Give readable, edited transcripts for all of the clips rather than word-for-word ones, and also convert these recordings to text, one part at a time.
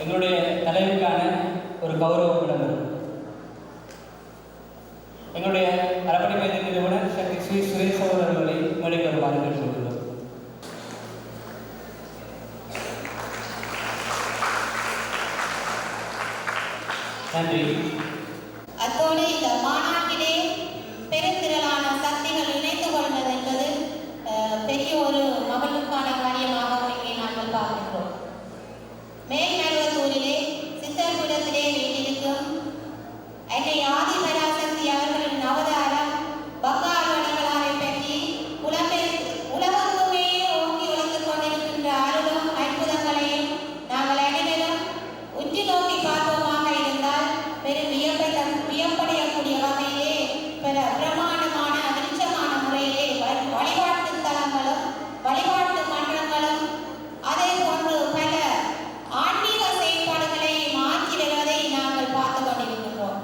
எங்களுடைய தலைவருக்கான ஒரு கௌரவ விளம்பரம். எங்களுடைய அறப்படை மைய நிறுவனர் சக்தி ஸ்ரீ சுரேஷ் அவர்களை மேடைக்கு வருமாறு கேட்டுக்கொள்கிறோம். நன்றி. அத்தோடு இந்த மாநாட்டிலே பெருந்திரளான சக்திகள் இணைந்து கொள்வது என்பது பெரிய ஒரு மகளுக்கான காரியமாக இங்கே நாங்கள் பார்க்கின்றோம். மேல்மருவத்தூரிலே சித்தர்புரத்திலே வீட்டிற்கும் என்னை ஆதிபராசக்தி அவர்களின் அவதாரம் பங்காளர்களாரை பற்றி உலகெங்குமே ஓங்கி ஒழித்துக் கொண்டிருக்கின்ற அருளும் அற்புதங்களையும் நாங்கள் அனைவரும் உற்று நோக்கி பார்ப்போமாக இருந்தால் பெரும் வியப்படையக்கூடிய வகையிலே பிரமாணமான விருட்சமான முறையிலே வழிபாட்டு தலங்களும் வழிபாட்டு மன்றங்களும் அதே போன்று பல ஆன்மீக செயல்பாடுகளை மாற்றி வருவதை நாங்கள் பார்த்து கொண்டிருக்கின்றோம்.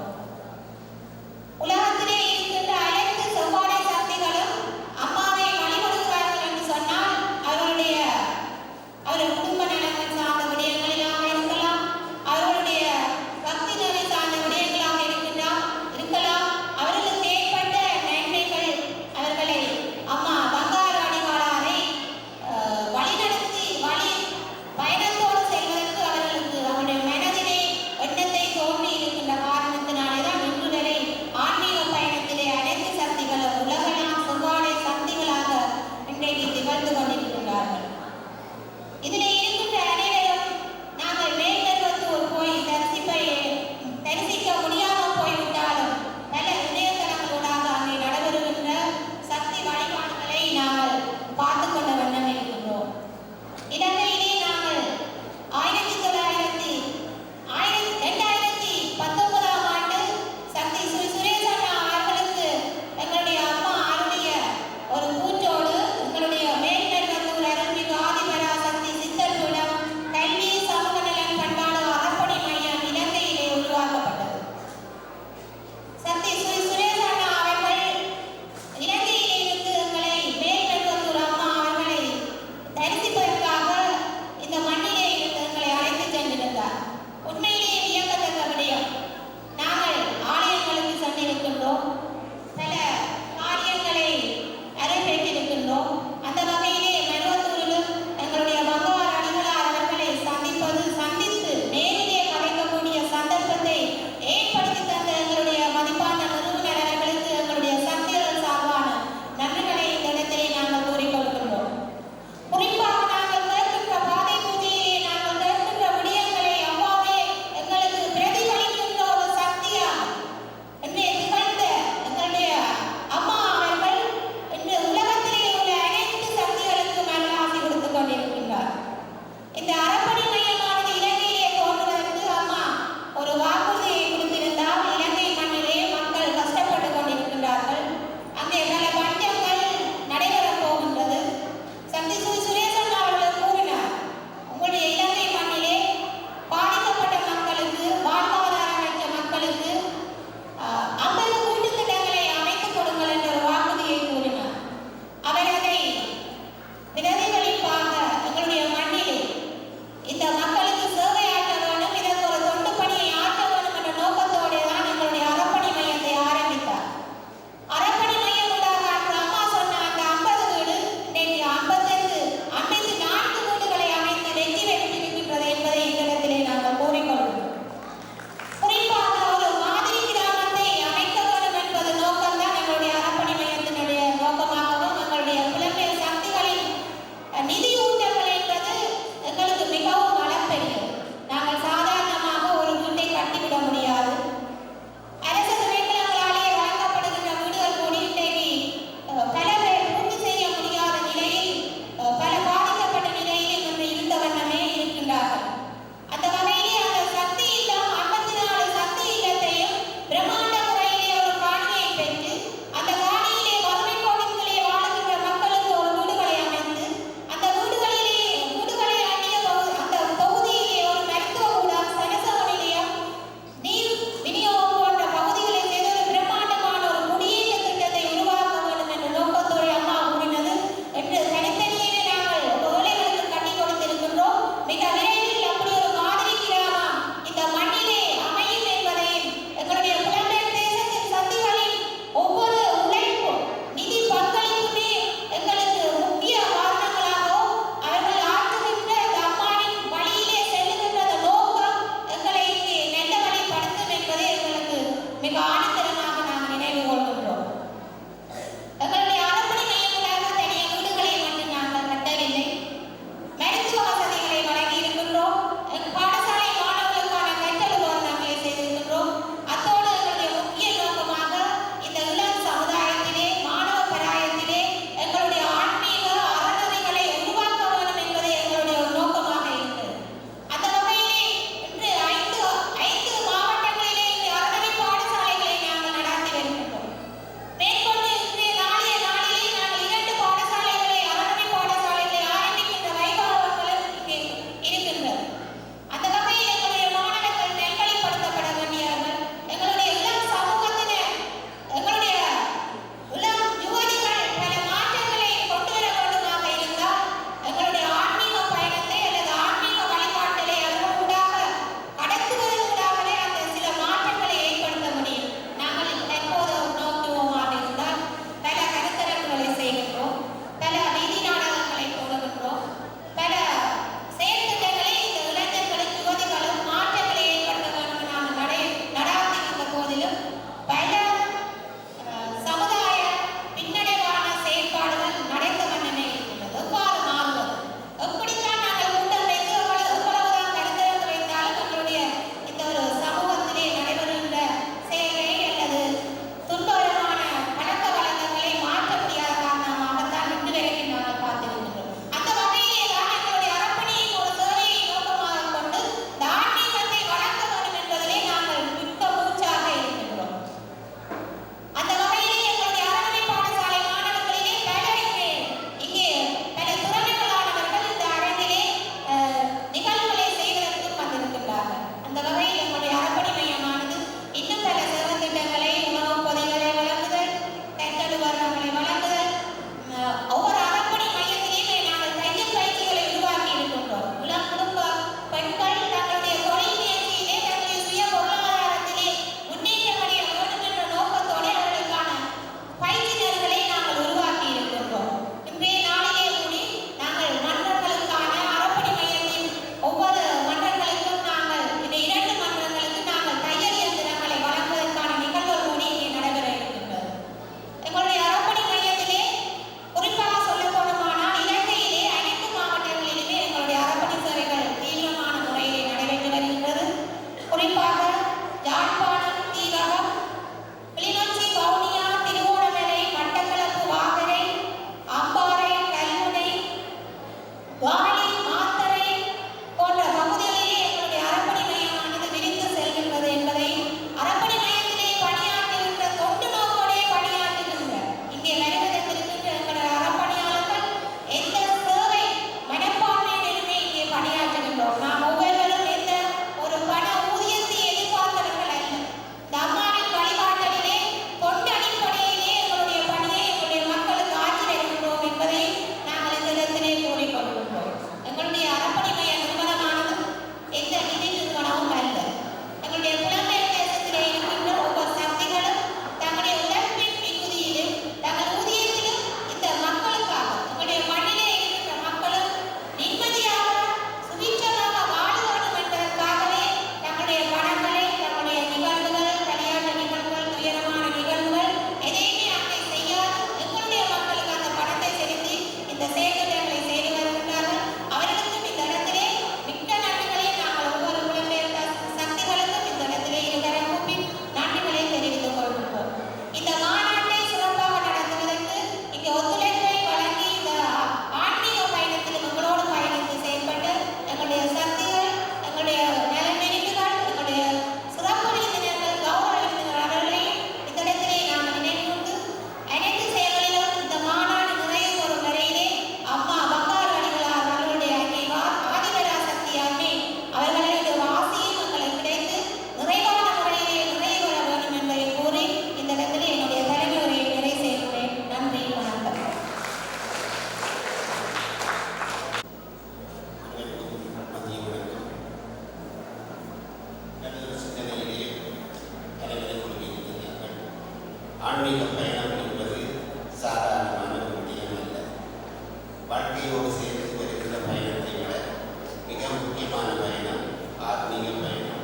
முக்கியமான பயணம் ஆத்மீக பயணம்.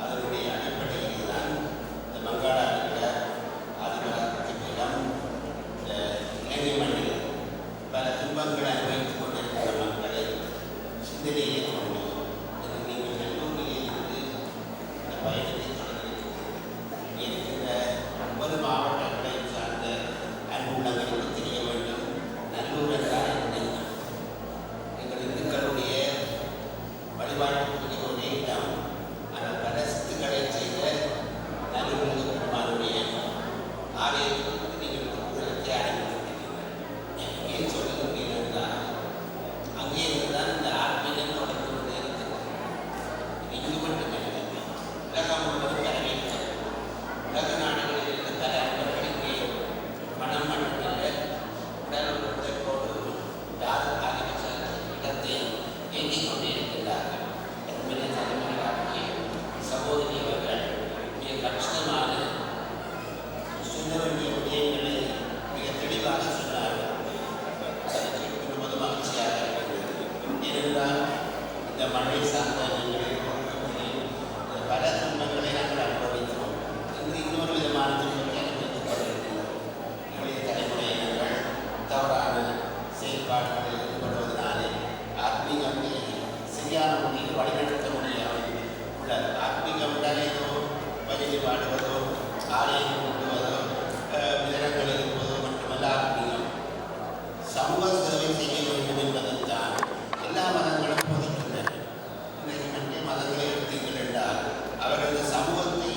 அதனுடைய அடிப்படையில் தான் இந்த மங்காளாவில் ஆதிபராசக்தியிடம் இலங்கை மண்ணில் பல துன்பங்களை அனுபவித்துக் கொண்டிருக்கிற மக்களை சிந்தனையை கொண்டு நீங்கள் நல்லூரிலே இருந்து இந்த பயணத்தை தொடர்ந்து இருக்கின்ற ஒவ்வொரு மாவட்டங்களை சார்ந்த அன்புள்ளங்களுக்கு தெரிய வேண்டும். நல்லூர் என்றால் என்ன? எங்கள் இந்துக்களுடைய வழிபாட்டுக்குரிய ஒரு இடம். ஆனால் பல சித்துக்களை செய்த நல்லூர் பெருமானுடைய ஆலயத்திற்கு நீங்கள் ஊரத்தை ஆரம்பித்திருக்கிறீர்கள். ஏன் சொல்லுகிறீர்கள் என்றால் அங்கே இருந்துதான் இந்த ஆத்மீகம் தொடர்ந்து கொண்டே இருக்கிறது. இங்கு மட்டுமல்ல, உலகம் முழுவதும் வரவேற்கிறது. உலக நாடுகளில் இருந்து பல அன்பர்களுக்கு பணம் மட்டுமல்ல, உடல் உழைப்போடு ஆதிபட்ச இடத்தை இயங்கிக் கொண்டிருக்கிறார்கள். என்பதை தலைமையாகிய சகோதரி அவர்கள் மிக கஷ்டமான சொல்ல வேண்டிய விடயங்களை மிக தெளிவாக சொன்னார்கள். அதை கேட்கும்போது மகிழ்ச்சியாக இருக்கிறது. ஏனென்றால் இந்த மழை சார்ந்த நீங்கள் பல துன்பங்களை நாங்கள் அனுபவித்தோம். இன்று இன்னொரு விதமான துன்பத்தை அனுபவித்துக் கொண்டிருக்கிறோம். இளைய தலைமுறையினர்கள் தவறான செயல்பாடுகளில் ஈடுபடுவதனாலே ஆத்மீகத்தை சரியான முறையில் வழிநடத்த முடியாமல் உள்ளது. ஆத்மீகம் என்றால் ஏதோ வழியை பாடுவதோ ஆலயம் கொண்டுவதோ விதங்கள் இருப்பதோ மட்டுமல்ல. ஆத்மீகம் சமூக சேவை செய்ய வேண்டும் என்பதைத்தான் எல்லா மதங்களும் போதிக்கின்றன. இன்றைக்கு மற்ற மதங்களை எடுத்தீர்கள் என்றால் அவர்கள் இந்த சமூகத்தை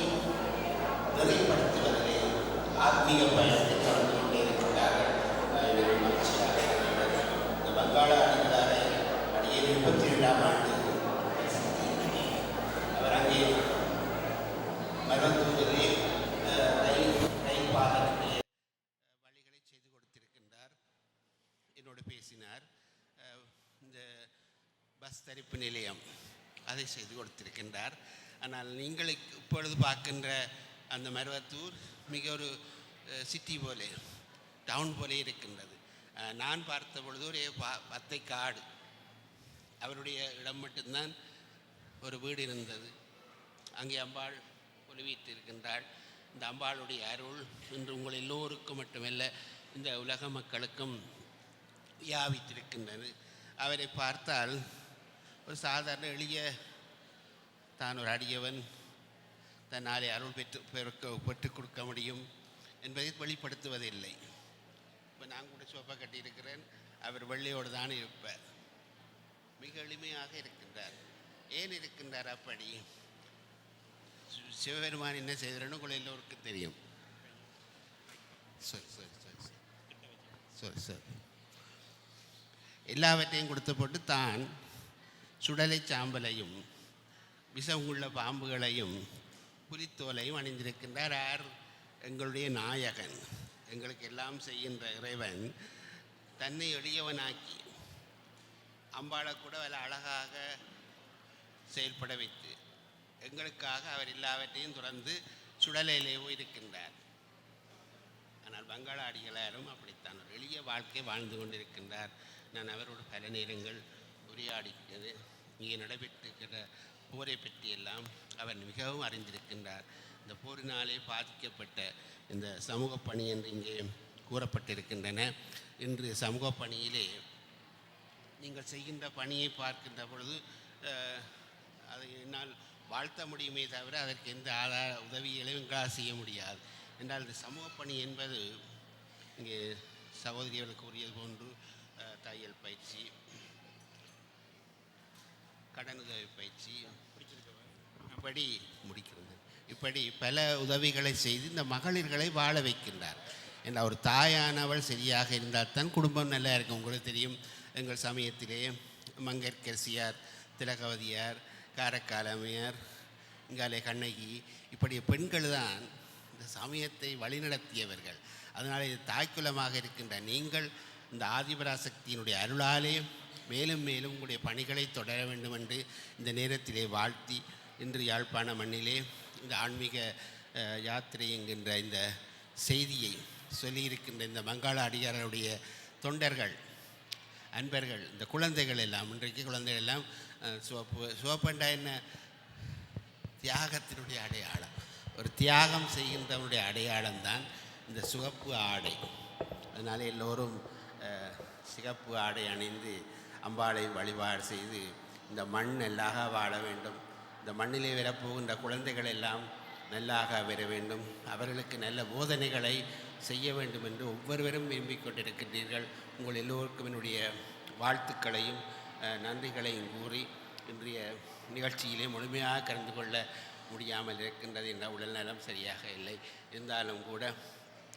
நிறைப்படுத்துவதிலே ஆத்மீக பயணத்தை தொடர்ந்து கொண்டே இருக்கிறார்கள். மகிழ்ச்சியாக இருக்கிறது. இந்த வங்காள அடிகளாரை அடியே 32ஆம் ஆண்டு அவர் அங்கே மருவத்தூரிலே ரயில் பாதையிலே வழிகளை செய்து கொடுத்திருக்கின்றார். என்னோடு பேசினார். இந்த பஸ் தரிப்பு நிலையம் அதை செய்து கொடுத்திருக்கின்றார். ஆனால் நீங்கள் இப்பொழுது பார்க்கின்ற அந்த மருவத்தூர் மிக ஒரு சிட்டி போலே, டவுன் போலே இருக்கின்றது. நான் பார்த்த பொழுது ஒரு பத்தை காடு. அவருடைய இடம் மட்டும்தான் ஒரு வீடு இருந்தது. அங்கே அம்பாள் ஒளிவீட்டு இருக்கின்றாள். இந்த அம்பாளுடைய அருள் இன்று உங்கள் எல்லோருக்கும் மட்டுமல்ல, இந்த உலக மக்களுக்கும் வியாபித்திருக்கின்றது. அவரை பார்த்தால் ஒரு சாதாரண எளிய தான் ஒரு அடியவன் தன்னாலே அருள் பெற்றுக் கொடுக்க முடியும் என்பதை வெளிப்படுத்துவதில்லை. இப்போ நான் கூட சோப்பா கட்டியிருக்கிறேன். அவர் வெள்ளையோடு தான் இருப்பார். மிக எளிமையாக இருக்கின்றார். ஏன் இருக்கின்றார் அப்படி? சிவபெருமான் என்ன செய்கிறான்னு உங்களை எல்லோருக்கும் தெரியும். எல்லாவற்றையும் கொடுத்து போட்டு தான் சுடலை சாம்பலையும் விஷமுள்ள பாம்புகளையும் புலித்தோலையும் அணிந்திருக்கின்றார். யார்? எங்களுடைய நாயகன், எங்களுக்கு எல்லாம் செய்கின்ற இறைவன் தன்னை எளியவனாக்கி அம்பாளை கூட வல அழகாக செயல்பட வைத்து எங்களுக்காக அவர் எல்லாவற்றையும் துறந்து சுடலையிலேயோ இருக்கின்றார். ஆனால் வங்காள அடிகளாரும் அப்படித்தான் ஒரு எளிய வாழ்க்கை வாழ்ந்து கொண்டிருக்கின்றார். நான் அவரோடு பல நேரங்கள் உரையாடிக்கிறது. இங்கே நடைபெற்றிருக்கிற போரை பற்றியெல்லாம் அவர் மிகவும் அறிந்திருக்கின்றார். இந்த போரினாலே பாதிக்கப்பட்ட இந்த சமூக பணி என்று இங்கே கூறப்பட்டிருக்கின்றன. இன்று சமூக பணியிலே நீங்கள் செய்கின்ற பணியை பார்க்கின்ற பொழுது அதை என்னால் வாழ்த்த முடியுமே தவிர அதற்கு எந்த ஆதார உதவிகளையும் எங்களால் செய்ய முடியாது. என்றால் இந்த சமூக பணி என்பது இங்கே சகோதரிகளுக்கு கூறியது போன்று தையல் பயிற்சி, கடனுதவி பயிற்சி, இப்படி பல உதவிகளை செய்து இந்த மகளிர்களை வாழ வைக்கின்றார். என்ற ஒரு தாயானவள் சரியாக இருந்தால் தான் குடும்பம் நல்லா இருக்கும். உங்களுக்கு தெரியும், எங்கள் சமயத்திலே மங்கையர்க்கரசியார், திலகவதியார், காரைக்காலமையார், இங்காலே கண்ணகி, இப்படி பெண்கள் தான் இந்த சமயத்தை வழிநடத்தியவர்கள். அதனால் இது தாய்க்குலமாக இருக்கின்ற நீங்கள் இந்த ஆதிபராசக்தியினுடைய அருளாலே மேலும் மேலும் உங்களுடைய பணிகளை தொடர வேண்டும் என்று இந்த நேரத்திலே வாழ்த்தி, இன்று யாழ்ப்பாண மண்ணிலே இந்த ஆன்மீக யாத்திரை என்கின்ற இந்த செய்தியை சொல்லியிருக்கின்ற இந்த மங்காள அடியாருடைய தொண்டர்கள், அன்பர்கள், இந்த குழந்தைகள் எல்லாம், இன்றைக்கு குழந்தைகள் எல்லாம் சிவப்பண்டா என்ன, தியாகத்தினுடைய அடையாளம். ஒரு தியாகம் செய்கின்றவனுடைய அடையாளம் தான் இந்த சிவப்பு ஆடை. அதனால் எல்லோரும் சிகப்பு ஆடை அணிந்து அம்பாளை வழிபாடு செய்து இந்த மண் நல்லாக வாழ வேண்டும், இந்த மண்ணிலே வரப்போகின்ற குழந்தைகள் எல்லாம் நல்லாக வர வேண்டும், அவர்களுக்கு நல்ல போதனைகளை செய்ய வேண்டும் என்று ஒவ்வொருவரும் விரும்பிக் கொண்டிருக்கின்றீர்கள். உங்கள் எல்லோருக்கும் என்னுடைய வாழ்த்துக்களையும் நன்றிகளையும் கூறி இன்றைய நிகழ்ச்சியிலே முழுமையாக கலந்து கொள்ள முடியாமல் இருக்கின்றது. என்ற உடல்நலம் சரியாக இல்லை. இருந்தாலும் கூட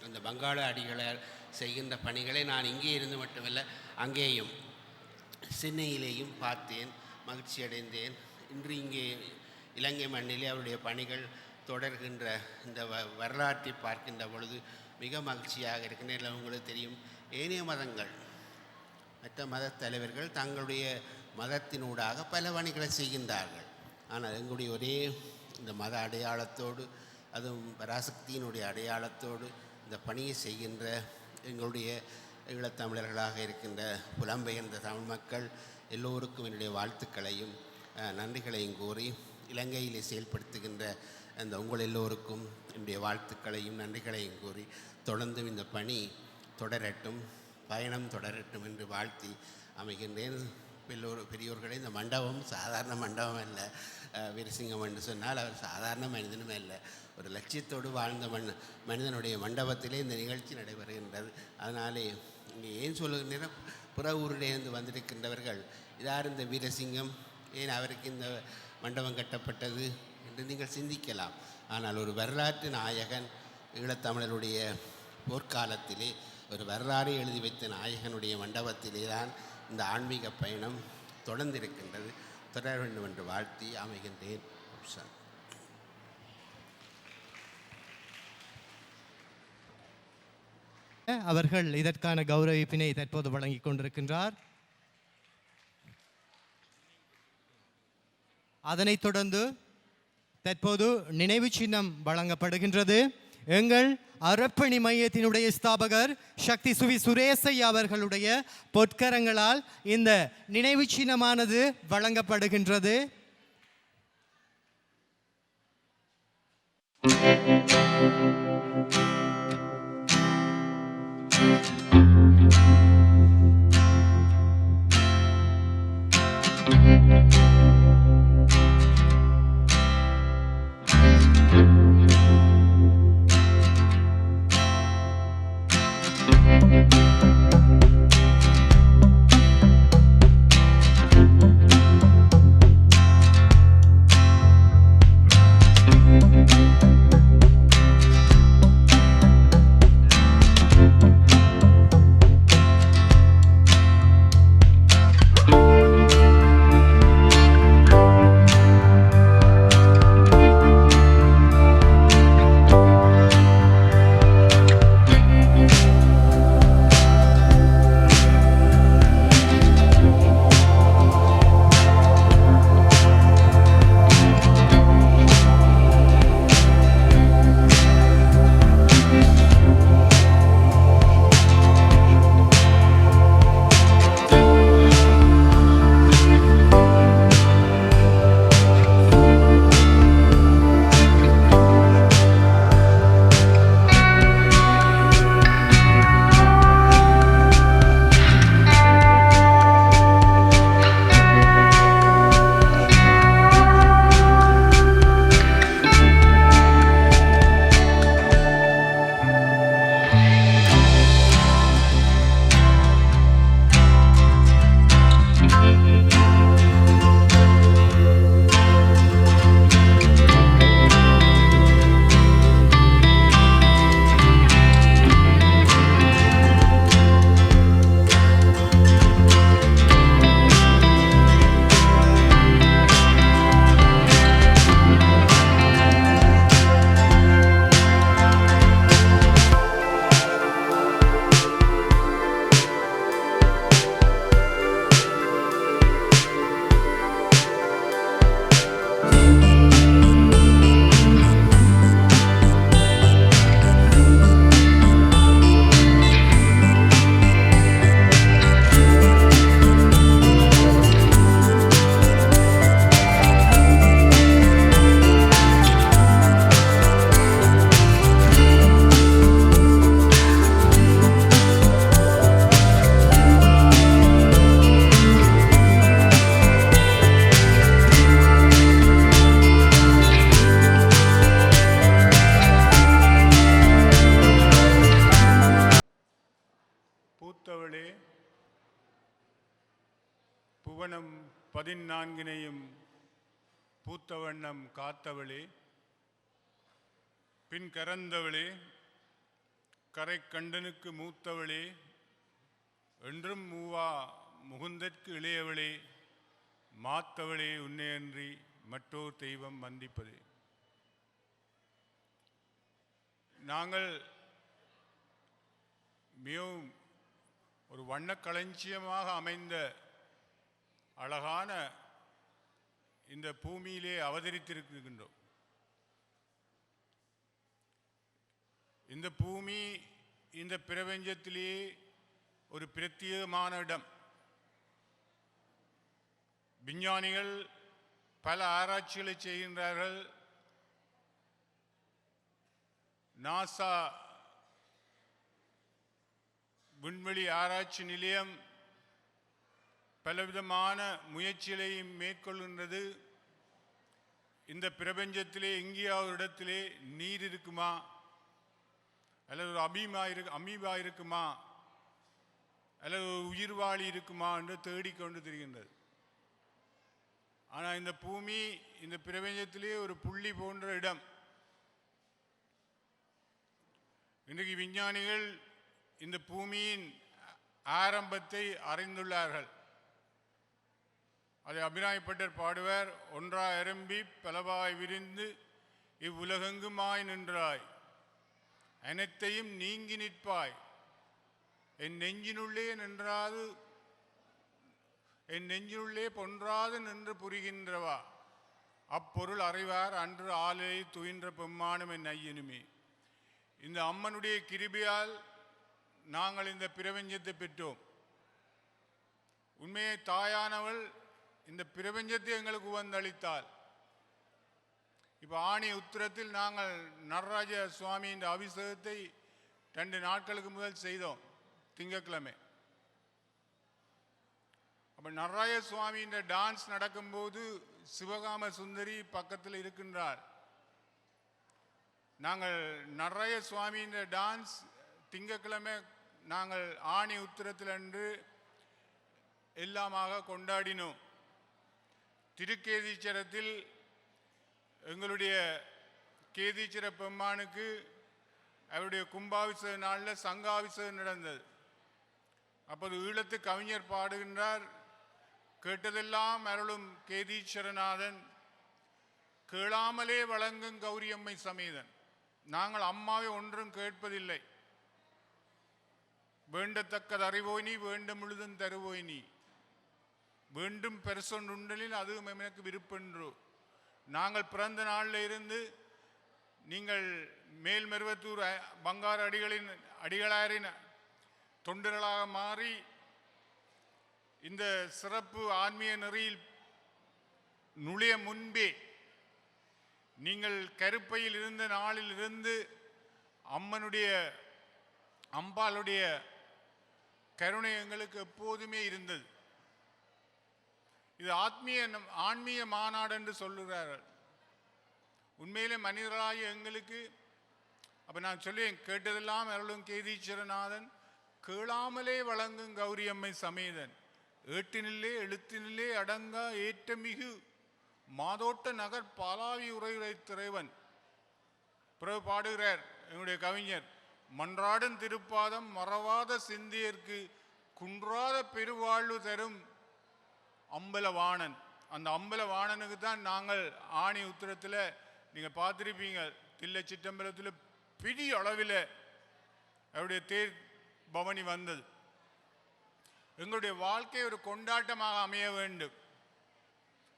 அந்த பங்காள அடிகளார் செய்கின்ற பணிகளை நான் இங்கே இருந்து மட்டுமல்ல அங்கேயும் சென்னையிலேயும் பார்த்தேன், மகிழ்ச்சி அடைந்தேன். இன்று இங்கே இலங்கை மண்ணிலே அவருடைய பணிகள் தொடர்கின்ற இந்த வரலாற்றை பார்க்கின்ற பொழுது மிக மகிழ்ச்சியாக இருக்கின்றன. உங்களுக்கு தெரியும், ஏனைய மதங்கள் மற்ற மத தலைவர்கள் தங்களுடைய மதத்தினூடாக பல பணிகளை செய்கின்றார்கள். ஆனால் எங்களுடைய ஒரே இந்த மத அடையாளத்தோடு, அதுவும் பராசக்தியினுடைய அடையாளத்தோடு இந்த பணியை செய்கின்ற எங்களுடைய ஈழத்தமிழர்களாக இருக்கின்ற புலம்பெயர்ந்த தமிழ் மக்கள் எல்லோருக்கும் என்னுடைய வாழ்த்துக்களையும் நன்றிகளையும் கூறி, இலங்கையிலே செயல்படுத்துகின்ற அந்த உங்கள் எல்லோருக்கும் என்னுடைய வாழ்த்துக்களையும் நன்றிகளையும் கூறி, தொடர்ந்தும் இந்த பணி தொடரட்டும், பயணம் தொடரட்டும் என்று வாழ்த்தி அமைகின்றேன். பெரியோர்களே, இந்த மண்டபம் சாதாரண மண்டபம் அல்ல. வீரசிங்கம் என்று சொன்னால் அவர் சாதாரண மனிதனுமே இல்லை, ஒரு லட்சியத்தோடு வாழ்ந்த மனிதனுடைய மண்டபத்திலே இந்த நிகழ்ச்சி நடைபெறுகின்றது. அதனாலே இங்கே ஏன் சொல்லுகின்ற புற ஊரிலிருந்து வந்திருக்கின்றவர்கள், இதார் இந்த வீரசிங்கம், ஏன் அவருக்கு இந்த மண்டபம் கட்டப்பட்டது என்று நீங்கள் சிந்திக்கலாம். ஆனால் ஒரு வரலாற்று நாயகன், ஈழத்தமிழருடைய போர்க்காலத்திலே ஒரு வரலாறு எழுதி வைத்த நாயகனுடைய மண்டபத்திலே தான் இந்த ஆன்மீக பயணம் தொடர்ந்திருக்கின்றது. தொடர வேண்டும் என்று வாழ்த்தி அமைகின்றேன். அவர்கள் இதற்கான கௌரவிப்பினை தற்போது வழங்கிக் கொண்டிருக்கின்றார். அதனைத் தொடர்ந்து தற்போது நினைவு சின்னம் வழங்கப்படுகின்றது. எங்கள் அறப்பணி மையத்தினுடைய ஸ்தாபகர் சக்தி சுவி சுரேசையா அவர்களுடைய பொற்கரங்களால் இந்த நினைவு சின்னமானது வழங்கப்படுகின்றது. நான்கினையும் பூத்த வண்ணம் காத்தவளே, பின் கரந்தவளே, கரை கண்டனுக்கு மூத்தவளே, என்றும் மூவா முகுந்தற்கு இளையவளே, மாத்தவளே உன்னையன்றி மற்றோர் தெய்வம் வந்திப்பதே. நாங்கள் மிகவும் ஒரு வண்ணக்களஞ்சியமாக அமைந்த அழகான இந்த பூமியிலே அவதரித்திருக்கின்றோம். இந்த பூமி இந்த பிரபஞ்சத்திலே ஒரு பிரத்யேகமான இடம். விஞ்ஞானிகள் பல ஆராய்ச்சிகளை செய்கின்றார்கள். நாசா விண்வெளி ஆராய்ச்சி நிலையம் பலவிதமான முயற்சிகளையும் மேற்கொள்கின்றது. இந்த பிரபஞ்சத்திலே எங்கேயாவது இடத்திலே நீர் இருக்குமா, அல்லது ஒரு அமீபா இருக்குமா, அல்லது ஒரு உயிர்வாளி இருக்குமா என்று தேடிக்கொண்டு திரிகின்றது. ஆனால் இந்த பூமி இந்த பிரபஞ்சத்திலே ஒரு புள்ளி போன்ற இடம். இன்றைக்கு விஞ்ஞானிகள் இந்த பூமியின் ஆரம்பத்தை அறிந்துள்ளார்கள். அதை அபிராமிப்பட்டர் பாடுவர். ஒன்றாய் அரும்பி பலவாய் விரிந்து இவ்வுலகெங்குமாய் நின்றாய், அனைத்தையும் நீங்கி நிற்பாய், என் நெஞ்சினுள்ளே நின்றாது என் நெஞ்சினுள்ளே பொன்றாது நின்று புரிகின்றவா, அப்பொருள் அறிவார் அன்று ஆலை துயின்ற பெம்மானும் என் ஐயனுமே. இந்த அம்மனுடைய கிருபையால் நாங்கள் இந்த பிரபஞ்சத்தை பெற்றோம். உண்மையை தாயானவள் இந்த பிரபஞ்சத்தை எங்களுக்கு வந்தளித்தாள். இப்போ ஆணி உத்திரத்தில் நாங்கள் நடராஜ சுவாமியின் அபிஷேகத்தை 2 நாட்களுக்கு முதல் செய்தோம், திங்கட்கிழமை. அப்போ நடராஜ சுவாமியின் டான்ஸ் நடக்கும்போது சிவகாம சுந்தரி பக்கத்தில் இருக்கின்றார். நாங்கள் நடராஜ சுவாமியின் டான்ஸ் திங்கட்கிழமை நாங்கள் ஆணி உத்திரத்தில் அன்று எல்லாமாக கொண்டாடினோம். திருக்கேதீச்சரத்தில் எங்களுடைய கேதீச்சர பெம்மானுக்கு அவருடைய கும்பாபிஷேக நாளில் சங்காபிஷேகம் நடந்தது. அப்போது ஈழத்து கவிஞர் பாடுகின்றார், கேட்டதெல்லாம் அருளும் கேதீஸ்வரநாதன், கேளாமலே வழங்கும் கௌரியம்மை சமேதன். நாங்கள் அம்மாவை ஒன்றும் கேட்பதில்லை, வேண்டத்தக்கது அறிவோய் நீ, வேண்டும் முழுதும் தருவோய் நீ, வேண்டும் பெருசொன்றுண்டலில் அதுவும் எனக்கு விருப்பென்றோ. நாங்கள் பிறந்த நாளில் இருந்து நீங்கள் மேல்மருவத்தூர் பங்கார அடிகளாரின் தொண்டர்களாக மாறி இந்த சிறப்பு ஆன்மீக நெறியில் நுழைய முன்பே நீங்கள் கருப்பையில் இருந்த நாளில் இருந்து அம்பாளுடைய கருணை எங்களுக்கு எப்போதுமே இருந்தது. இது ஆன்மீக மாநாடு என்று சொல்லுகிறார்கள். உண்மையிலே மனிதராகிய எங்களுக்கு அப்போ நான் சொல்லுவேன், கேட்டதெல்லாம் அருளும் கேதீஸ்வரநாதன், கேளாமலே வழங்கும் கௌரியம்மை சமேதன், ஏட்டினில்லே எழுத்தினில்லே அடங்கா ஏற்றமிகு மாதோட்ட நகர் பாலாவி உரையுரை திரைவன். பிறகு பாடுகிறார் எங்களுடைய கவிஞர், மன்றாடும் திருப்பாதம் மறவாத சிந்தியர்க்கு குன்றாத பெருவாழ்வு தரும் அம்பலவாணன். அந்த அம்பலவாணனுக்கு தான் நாங்கள் ஆணி உத்திரத்தில் நீங்கள் பார்த்துருப்பீங்க, தில்லை சிற்றம்பலத்தில் பெரிய அளவில் அவருடைய தேர் பவனி வந்தது. எங்களுடைய வாழ்க்கை ஒரு கொண்டாட்டமாக அமைய வேண்டும்.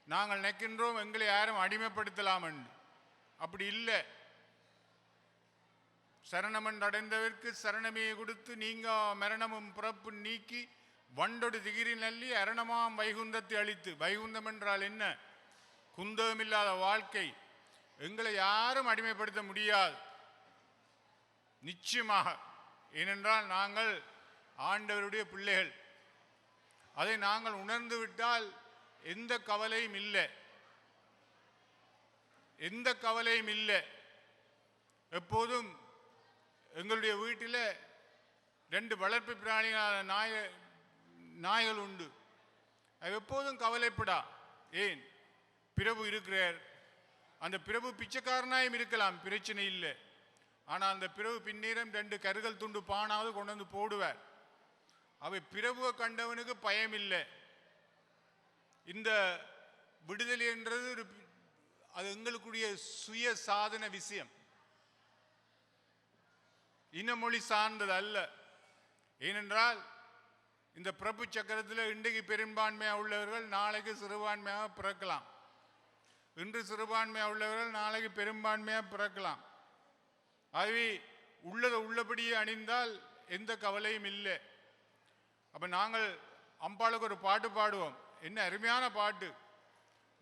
நாங்கள் நினைக்கின்றோம் எங்களை யாரும் அடிமைப்படுத்தலாம் என்று. அப்படி இல்லை. சரணமன் அடைந்தவர்க்கு சரணமே கொடுத்து நீங்க மரணமும் பிறப்பு நீக்கி வண்டொடு திகிரி நல்லி அரணமாம் வைகுந்தத்தை அளித்து. வைகுந்தம் என்றால் என்ன? குந்தமில்லாத வாழ்க்கை. எங்களை யாரும் அடிமைப்படுத்த முடியாது நிச்சயமாக. ஏனென்றால் நாங்கள் ஆண்டவருடைய பிள்ளைகள். அதை நாங்கள் உணர்ந்து விட்டால் எந்த கவலையும் இல்லை, எந்த கவலையும் இல்லை. எப்போதும் எங்களுடைய வீட்டில் 2 வளர்ப்பு பிராணிகளான நாய்கள் உண்டு. அது எப்போதும் கவலைப்படா. ஏன் பிரபு இருக்கிறார். அந்த பிரபு பிச்சைக்காரனாயும் இருக்கலாம், பிரச்சனை இல்லை. ஆனால் அந்த பிரபு பின்னேரம் 2 கருகல் துண்டு பானாவது கொண்டு வந்து போடுவார். அவை பிரபுவை கண்டவனுக்கு பயம் இல்லை. இந்த விடுதலை என்றது அது எங்களுக்குரிய சுய சாதன விஷயம், இனமொழி சார்ந்தது அல்ல. ஏனென்றால் இந்த பிரபு சக்கரத்தில் இன்றைக்கு பெரும்பான்மையாக உள்ளவர்கள் நாளைக்கு சிறுபான்மையாக பிறக்கலாம். இன்று சிறுபான்மையாக உள்ளவர்கள் நாளைக்கு பெரும்பான்மையாக பிறக்கலாம். ஆகவே உள்ளதை உள்ளபடியே அணிந்தால் எந்த கவலையும் இல்லை. அப்போ நாங்கள் அம்பாளுக்கு ஒரு பாட்டு பாடுவோம். என்ன அருமையான பாட்டு!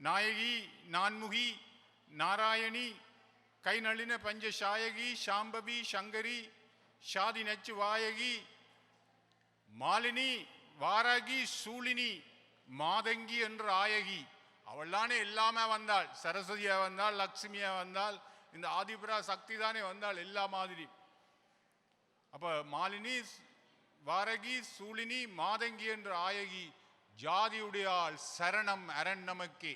நாயகி நான்முகி நாராயணி கை நளின பஞ்ச சாயகி சாம்பவி சங்கரி ஷாதி நச்சு வாயகி மாலினி வாராகி சூலினி மாதங்கி என்று ஆயகி. அவள்தானே எல்லாமே வந்தாள். சரஸ்வதியா வந்தாள், லக்ஷ்மியா வந்தாள், இந்த ஆதிபுரா சக்தி தானே வந்தாள் எல்லா மாதிரி. அப்ப மாலினி வாரகி சூலினி மாதங்கி என்று ஆயகி ஜாதியுடையாள் சரணம் அரண் நமக்கே.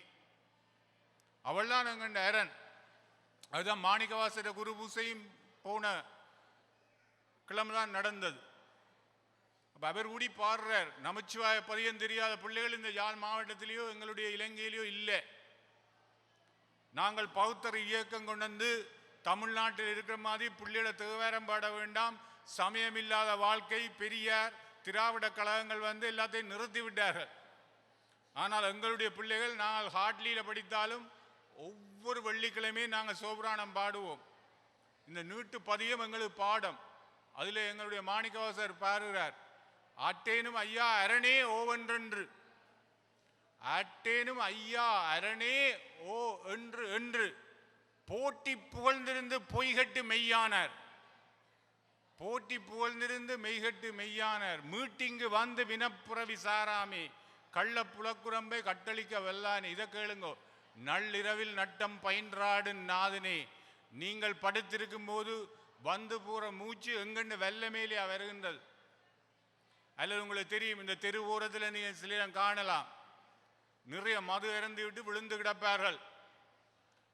அவள் தான் எங்கண்ட அரண். அதுதான் மாணிக்கவாசர குரு பூசையும் போன கிழமைதான் நடந்தது. அப்ப அவர் கூடி பாடுறார், நமச்சிவாய பதியம் தெரியாத பிள்ளைகள் இந்த யாழ் மாவட்டத்திலேயோ எங்களுடைய இலங்கையிலேயோ இல்லை. நாங்கள் பௌத்தர் இயக்கம் கொண்டு வந்து தமிழ்நாட்டில் இருக்கிற மாதிரி பிள்ளைகளை தேவாரம் பாட வேண்டாம், சமயம் இல்லாத வாழ்க்கை, பெரியார் திராவிட கழகங்கள் வந்து எல்லாத்தையும் நிறுத்தி விட்டார்கள். ஆனால் எங்களுடைய பிள்ளைகள் நாங்கள் ஹாட்லியில் படித்தாலும் ஒவ்வொரு வெள்ளிக்கிழமையும் நாங்கள் சோபராணம் பாடுவோம். இந்த நீட்டு பதியம் எங்களுக்கு பாடம். அதில் எங்களுடைய மாணிக்கவாசர் பாருகிறார், ஆட்டேனும் ஐயா அரணே ஓவென்றென்று, ஆட்டேனும் ஐயா அரணே ஓ என்று என்று போட்டி புகழ்ந்திருந்து பொய்கட்டு மெய்யானார், போட்டி புகழ்ந்திருந்து மெய்கட்டு மெய்யானார், மீட்டிங்கு வந்து வினப்புறவி சாராமே கள்ள புலக்குரம்பை கட்டளிக்க வெல்லானே. இதை கேளுங்கோ. நள்ளிரவில் நட்டம் பயின்றாடு நாதனே, நீங்கள் படுத்திருக்கும் போது வந்து போற மூச்சு எங்கன்னு வெள்ள மேலே வருகின்றது. அல்லது உங்களுக்கு தெரியும், இந்த தெரு ஓரத்தில் நீங்கள் சிலரம் காணலாம், நிறைய மது இறந்து விட்டு விழுந்து கிடப்பார்கள்.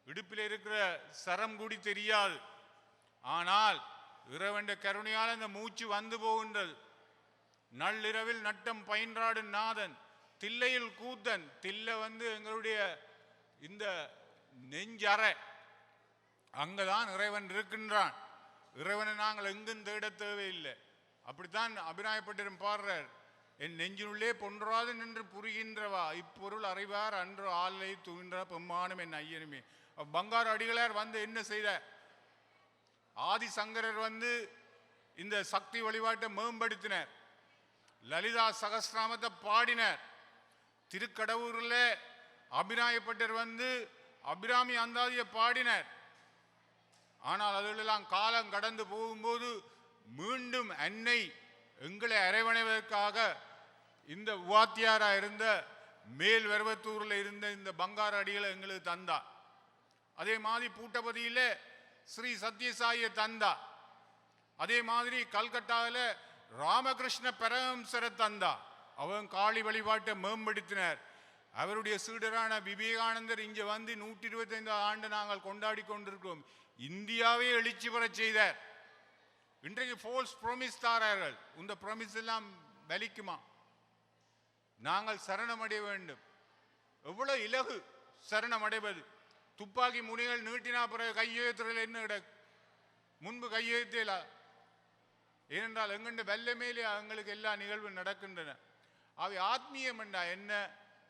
இடுப்பில் இருக்கிற சரம் கூடி தெரியாது. ஆனால் இறைவன் கருணையால் இந்த மூச்சு வந்து போகின்றது. நள்ளிரவில் நட்டம் பயின்றாடு நாதன் தில்லையில் கூத்தன். தில்லை வந்து எங்களுடைய இந்த நெஞ்சறை, அங்கதான் இறைவன் இருக்கின்றான். இறைவனை நாங்கள் எங்கும் தேட தேவையில்லை. அப்படித்தான் அபிநாயப்பட்டிரும் பாடுறார், என் நெஞ்சினுள்ளே பொன்றாது நின்று புரிகின்றவா இப்பொருள் அறிவார் அன்று ஆலை துகின்ற பெம்மானும் என் ஐயனுமே. பங்காரு அடிகளார் வந்து என்ன செய்த, ஆதிசங்கரர் வந்து இந்த சக்தி வழிபாட்டை மேம்படுத்தினர், லலிதா சகஸ்ராமத்தை பாடினர். திருக்கடவுரில் அபிநாயப்பட்டர் வந்து அபிராமி அந்தாதியை பாடினர். ஆனால் அதிலெல்லாம் காலம் கடந்து போகும்போது மீண்டும் அன்னை எங்களை அரவணைவதற்காக இந்த உவாத்தியாரா இருந்த மேல் வருவத்தூரில் இருந்த இந்த பங்கார அடிகளை எங்களுக்கு தந்தா. அதே மாதிரி பூட்டபதியில் ஸ்ரீ சத்யசாயை தந்தா. அதே மாதிரி கல்கட்டாவில் ராமகிருஷ்ண பரமஹம்சரை தந்தா. அவங்க காளி வழிபாட்டை மேம்படுத்தினர். அவருடைய சீடரான விவேகானந்தர் இங்கே வந்து 125 ஆண்டு நாங்கள் கொண்டாடி கொண்டிருக்கிறோம். இந்தியாவே எழுச்சி பெற செய்தார். இன்றைக்கு ஃபோல்ஸ் ப்ராமிஸ் தாரார்கள். இந்த ப்ராமிஸ் எல்லாம் பலிக்குமா? நாங்கள் சரணமடைய வேண்டும். எவ்வளவு இலகு சரணமடைவது. துப்பாக்கி முனைகள் நீட்டினா பிறகு கையெழுத்துறையில் என்ன கிடக்கு? முன்பு கையெழுத்தேலா? ஏனென்றால் எங்கண்ட வெள்ள மேலே எங்களுக்கு எல்லா நிகழ்வும் நடக்கின்றன. அவை ஆத்மீயம் என்றா என்ன?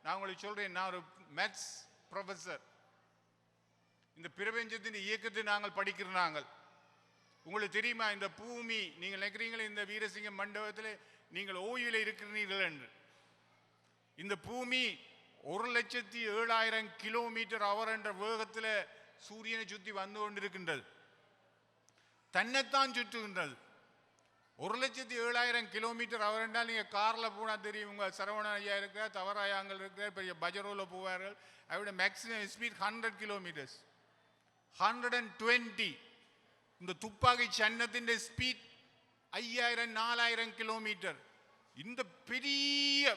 நான் உங்களுக்கு சொல்றேன், நான் ஒரு மேத்ஸ் ப்ரொஃபஸர். இந்த பிரபஞ்சத்தின் இயக்கத்தை நாங்கள் படிக்கிற நாங்கள். உங்களுக்கு தெரியுமா, இந்த பூமி, நீங்கள் நினைக்கிறீங்களே இந்த வீரசிங்க மண்டபத்தில் நீங்கள் ஓய்வில் இருக்கிறீர்கள் என்று. இந்த பூமி 1,07,000 கிலோமீட்டர் அவர் என்ற வேகத்தில் சூரியனை சுற்றி வந்து கொண்டிருக்கின்றது. தன்னைத்தான் சுற்றுகின்றது. 1,07,000 கிலோமீட்டர் அவர் என்றால் நீங்கள் காரில் போனால் தெரியும். உங்கள் சரவணன் ஐயா இருக்கிறார், தவறாயாங்கள் இருக்கிறார், பெரிய பஜரோவில் போவார்கள். அவருடைய மேக்ஸிமம் ஸ்பீட் 100 கிலோமீட்டர்ஸ், 120. இந்த துப்பாக்கி சன்னத்தின் ஸ்பீட் 5,000-4,000 கிலோமீட்டர். இந்த பெரிய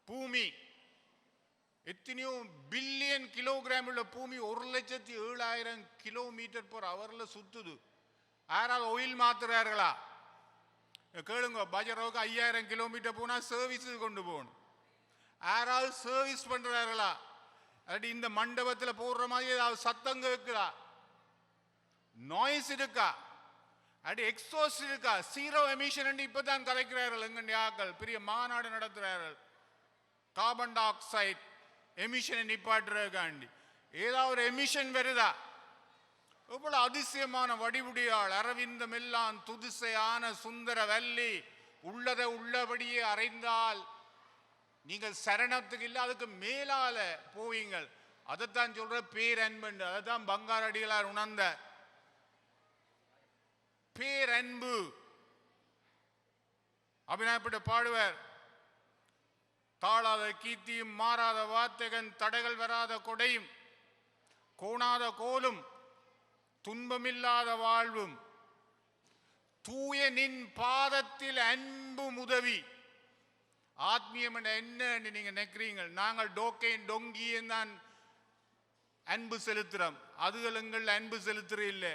பூமி எத்தனையோ பில்லியன் கிலோகிராம் உள்ள பூமி 1,07,000 km/h சுத்துது. யாராவது ஆயில் மாத்துறார்களா? கேளுங்க. பஜரோக்கு 5,000 km போனா சர்வீஸுக்கு கொண்டு போகணும். யாராவது சர்வீஸ் பண்றார்களா? அப்படி இந்த மண்டபத்தில் போடுற மாதிரி ஏதாவது சத்தம் கேட்குதா? நாய்ஸ் இருக்கா? அப்படி எக்ஸோஸ்ட் இருக்கா? ஜீரோ எமிஷன் இப்பதான் கலைக்கிறார்கள். எங்க ஆக்கள் பெரிய மாநாடு நடத்துறார்கள். கார்பன் டை ஆக்சைடு எமிஷனை நிப்பாட்டுறதுக்காண்டி ஏதாவது ஒரு எமிஷன் வருதா? எவ்வளவு அதிசயமான வடிவுடையாள் அரவிந்தம் எல்லாம் துதிசையான சுந்தர வல்லி உள்ளதை உள்ளபடியே அறைந்தால் நீங்கள் சரணத்துக்கு இல்லை, அதுக்கு மேலால போவீங்கள். அதைத்தான் சொல்ற பேரன்பு. அதைத்தான் பங்காரடிகளார் உணர்ந்த பேரன்பு. அபிநாயப்பட்ட பாடுவர். தாழாத கீர்த்தியும் மாறாத வார்த்தைகன் தடைகள் வராத கொடையும் கோணாத கோலும் துன்பமில்லாத வாழ்வும் தூய நின் பாதத்தில் அன்பும் உதவி. ஆத்மீயம் என்ன நீங்க நினைக்கிறீங்க? நாங்கள் டோக்கையும் டொங்கியும் தான் அன்பு செலுத்துறோம். அதுகள் எங்கள் அன்பு செலுத்துற இல்லை.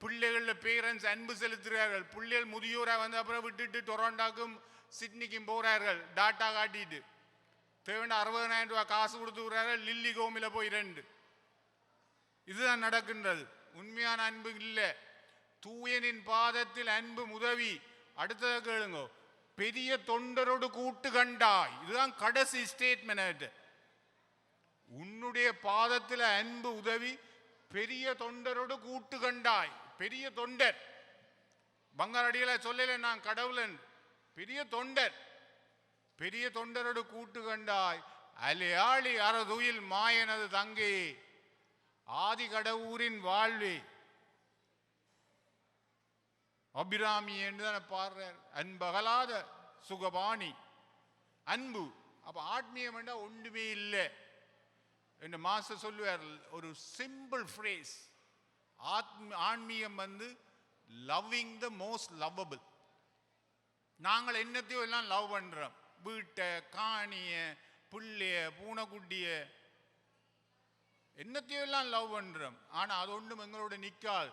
பிள்ளைகள பேரண்ட்ஸ் அன்பு செலுத்துகிறார்கள். பிள்ளைகள் முதியோராக வந்து அப்புறம் விட்டுட்டு டொரண்டாக்கும் சிட்னிக்கும் போகிறார்கள். டாட்டா காட்டிட்டு தேவையான 60,000 ரூபாய் காசு கொடுத்துக்கிறார்கள். லில்லி கோமில போய் 2. இதுதான் நடக்கின்றது. உண்மையான அன்பு இல்லை. தூயனின் பாதத்தில் அன்பு உதவி. அடுத்ததை கேளுங்க. பெரிய தொண்டரோடு கூட்டு கண்டாய். இதுதான் கடைசி ஸ்டேட்மெண்ட். உன்னுடைய பாதத்தில் அன்பு உதவி, பெரிய தொண்டரோடு கூட்டு கண்டாய். பெரிய தொண்டர். பங்காரடிகளை சொல்லல நான் கடவுளன். பெரிய தொண்டர். பெரிய தொண்டரோடு கூட்டு கண்டாய். அலையாளி அறதுயில் மாயனது தங்கே ஆதி கடவுரின் வாழ்வே. அபிராமி என்று பாடுறார். அன்பகலாத சுகபாணி அன்பு. அப்ப ஆத்மீயம் என்றால் ஒன்றுமே இல்லை என்று மாஸ்டர் சொல்லுவார். ஒரு சிம்பிள் ஃப்ரேஸ். ஆன்மீகம் வந்து லவ்விங் த மோஸ்ட் லவ்வபிள். நாங்கள் என்னத்தையோ எல்லாம் லவ் பண்றோம். வீட்டை, காணிய, புள்ளைய, பூனைக்குட்டிய, என்னத்தையோ எல்லாம் லவ் பண்றோம். ஆனா அது ஒன்றும் எங்களோட நிற்காது.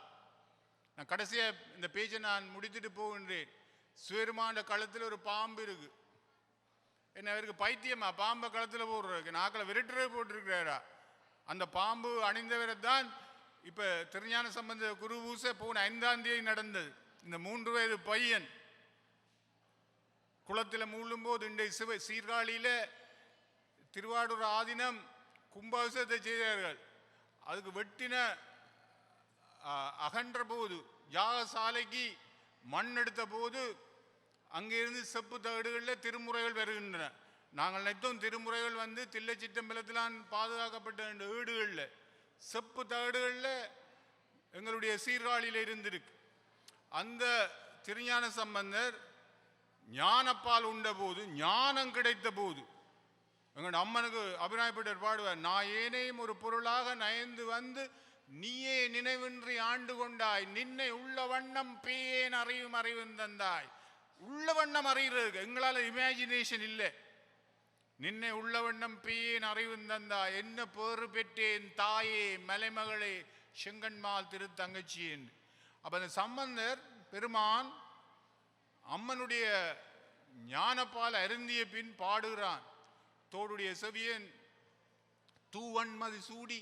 நான் கடைசியா இந்த பேஜை நான் முடித்துட்டு போகின்றேன். சுயருமான கழுத்தில் ஒரு பாம்பு இருக்கு. என்ன அவருக்கு பைத்தியமா? பாம்பை கழுத்தில் போடுறதுக்கு நாக்களை விரட்டுறே போட்டிருக்கிறாரா? அந்த பாம்பு அணிந்தவரை தான் இப்ப திருஞான சம்பந்த குருபூசை போன 5ஆம் தேதி நடந்தது. இந்த 3 வயது பையன் குளத்தில் மூழ்கும் போது இன்றைய சீர்காழியில திருவாரூர் ஆதீனம் கும்பாபிஷேகத்தை செய்தார்கள். அதுக்கு வெட்டின அகன்ற போது யாகசாலைக்கு மண் எடுத்த போது அங்கிருந்து செப்பு தகடுகளில் திருமுறைகள் வருகின்றன. நாங்கள் நினைத்தோம் திருமுறைகள் வந்து தில்லை சிற்றம்பலத்திலான் பாதுகாக்கப்பட்ட வீடுகளில் செப்பு தகடுகளில் எங்களுடைய சீர்காழியில் இருந்திருக்கு. அந்த திருஞான சம்பந்தர் ஞானப்பால் உண்ட போது, ஞானம் கிடைத்த போது, எங்கள் அம்மனுக்கு அபிநாயப்பட்டர் பாடுவார். நான் ஏனையும் ஒரு பொருளாக நயந்து வந்து நீயே நினைவின்றி ஆண்டு கொண்டாய். நின்னை உள்ள வண்ணம் பேயேன் அறிவும் அறிவும் தந்தாய். உள்ள வண்ணம் அறிகிறது எங்களால் இமேஜினேஷன் இல்லை. நின்னை உள்ள வண்ணம் பேயேன் அறிவும் தந்தாய். என்ன பேறு பெற்றேன் தாயே மலைமகளே செங்கன்மால் திருத்தங்கச்சியேன். அப்ப அந்த சம்பந்தர் பெருமான் அம்மனுடைய ஞானப்பால் அருந்திய பின் பாடுகிறான். தோடுடைய செவியன் தூவன்மதி சூடி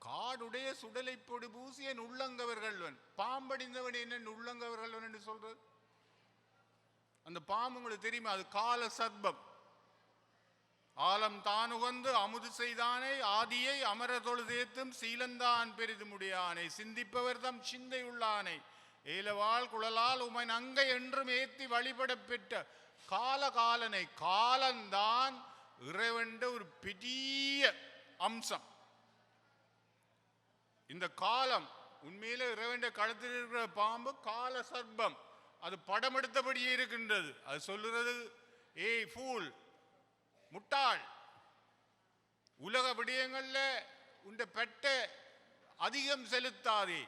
காடுடைய சுடலை பொடி பூசியன் உள்ளங்கவர்கள்வன். பாம்படிந்தவன் என்ன உள்ளங்கவர்கள்வன் என்று சொல்றது? அந்த பாம்பு உங்களுக்கு தெரியுமா? அது கால சர்ப்பம். ஆலம் தானுகந்து அமுது செய்தானை ஆதியை அமர தொழுதேத்தும் சீலந்தான் பெரிது முடியானை சிந்திப்பவர் தம் சிந்தை உள்ளானை ஏலவாள் குழலால் உமன் அங்கை என்றும் ஏத்தி வழிபட பெற்ற காலகாலனை. காலந்தான் இறைவன்ற ஒரு பெரிய அம்சம். இந்த காலம் உண்மையில இறைவன்ற களத்தில் இருக்கிற பாம்பு கால சர்ப்பம். அது படம் எடுத்தபடியே இருக்கின்றது. அது சொல்லுறது, ஏய் ஃபூல், முட்டாள், உலக விடயங்கள்ல உண்ட பெட்ட அதிகம் செலுத்தாதே.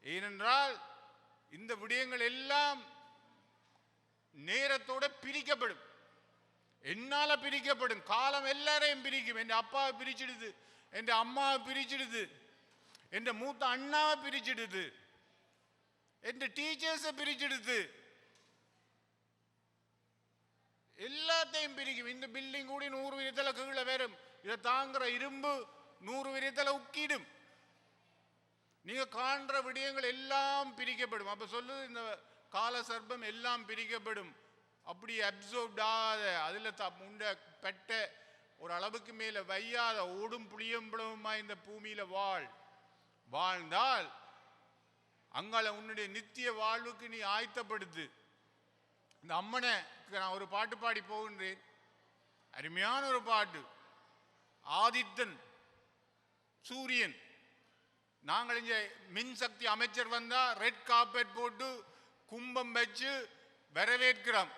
ஏனென்றால் இந்த விடயங்கள் எல்லாம் நேரத்தோட பிரிக்கப்படும். என்னால பிரிக்கப்படும். காலம் எல்லாரையும் பிரிக்கும். என் அப்பாவை பிரிச்சிடுது, என் அம்மாவை பிரிச்சிடுது, என் மூத்த அண்ணாவை பிரிச்சிடுது, என் டீச்சர்ஸை பிரிச்சிடுது, எல்லாத்தையும் பிரிக்கும். இந்த பில்டிங் கூடி 100 விதத்தில் கீழே வரும். இதை தாங்குற இரும்பு 100 விதத்தில் உக்கிடும். நீங்க காண்ற விடயங்கள் எல்லாம் பிரிக்கப்படும். அப்ப சொல்லுது இந்த கால சர்ப்பம் எல்லாம் பிரிக்கப்படும். அப்படி அப்சர்வ்ட் ஆகாத, அதில் முண்ட பெட்ட ஒரு அளவுக்கு மேல வையாத, ஓடும் புளியம்பளவுமா இந்த பூமியில வாழ்ந்தால் அங்கால உன்னுடைய நித்திய வாழ்வுக்கு நீ ஆயத்தப்படுத்து. இந்த அம்மனுக்கு நான் ஒரு பாட்டு பாடி போகின்றேன். அருமையான ஒரு பாட்டு. ஆதித்தன் சூரியன். நாங்கள் இங்கே மின்சக்தி அமைச்சர் வந்தா ரெட் கார்பெட் போட்டு கும்பம் வச்சு வரவேற்கிறோம்.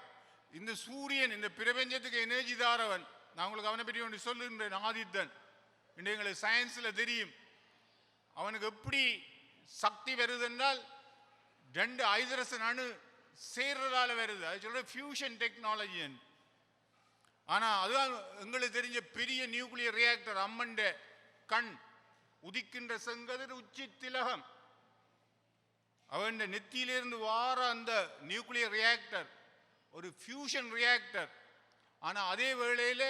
இந்த சூரியன் இந்த பிரபஞ்சத்துக்கு எனர்ஜி தாரவன். நான் உங்களுக்கு அவனை பற்றி ஒன்று சொல்லுகின்றேன். ஆதித்தன் இன்று எங்களுக்கு சயின்ஸில் தெரியும். அவனுக்கு எப்படி சக்தி வருது என்றால் 2 ஹைட்ரஜன் அணு சேர்றதால வருது. அது சொல்ற ஃபியூஷன் டெக்னாலஜி. ஆனால் அதுதான் எங்களுக்கு தெரிஞ்ச பெரிய நியூக்ளியர் ரியாக்டர். அம்மண்ட கண் உதிக்கின்ற செங்கதிர் உச்சி திலகம். அவன் நெத்தியிலிருந்து வார அந்த நியூக்ளியர் ரியாக்டர் ஒரு ஃபியூஷன் ரியாக்டர். ஆனால் அதே வேளையில்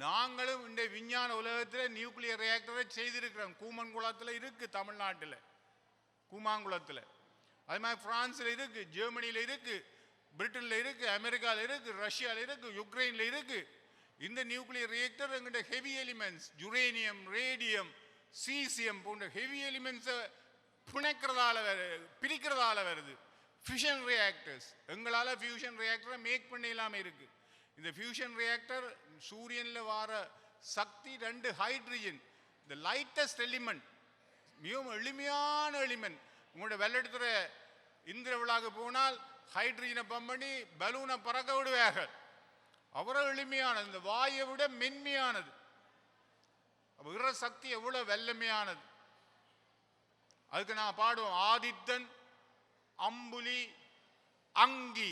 நாங்களும் இந்த விஞ்ஞான உலகத்தில் நியூக்ளியர் ரியாக்டரை செய்திருக்கிறோம். கூமன்குளத்தில் இருக்குது, தமிழ்நாட்டில் கூமாங்குளத்தில். அது மாதிரி பிரான்ஸில் இருக்குது, ஜெர்மனியில் இருக்குது, பிரிட்டனில் இருக்குது, அமெரிக்காவில் இருக்குது, ரஷ்யாவில் இருக்குது, யுக்ரைனில் இருக்குது. இந்த நியூக்ளியர் ரியாக்டர் எங்கிட்ட heavy elements uranium, radium, caesium போன்ற ஹெவி எலிமெண்ட்ஸை பிரிக்கிறதால வருது. Fusion reactors. எங்களால் ஃபியூஷன் ரியாக்டரை மேக் பண்ண இல்லாமல் இருக்குது. இந்த ஃபியூஷன் ரியாக்டர் சூரியனில் வர சக்தி 2 ஹைட்ரஜன், இந்த லைட்டஸ்ட் எலிமெண்ட், மிகவும் எளிமையான எலிமெண்ட். உங்களோட வெள்ளெடுத்துற இந்திர விழாக்கு போனால் ஹைட்ரஜனை பம்ப் பண்ணி பலூனை பறக்க விடுவார்கள். அவ்வளவு எளிமையானது, இந்த வாயை விட மென்மையானது. இற சக்தி எவ்வளவு வெள்ளமையானது. அதுக்கு நான் பாடுவோம். ஆதித்தன் அம்புலி அங்கி.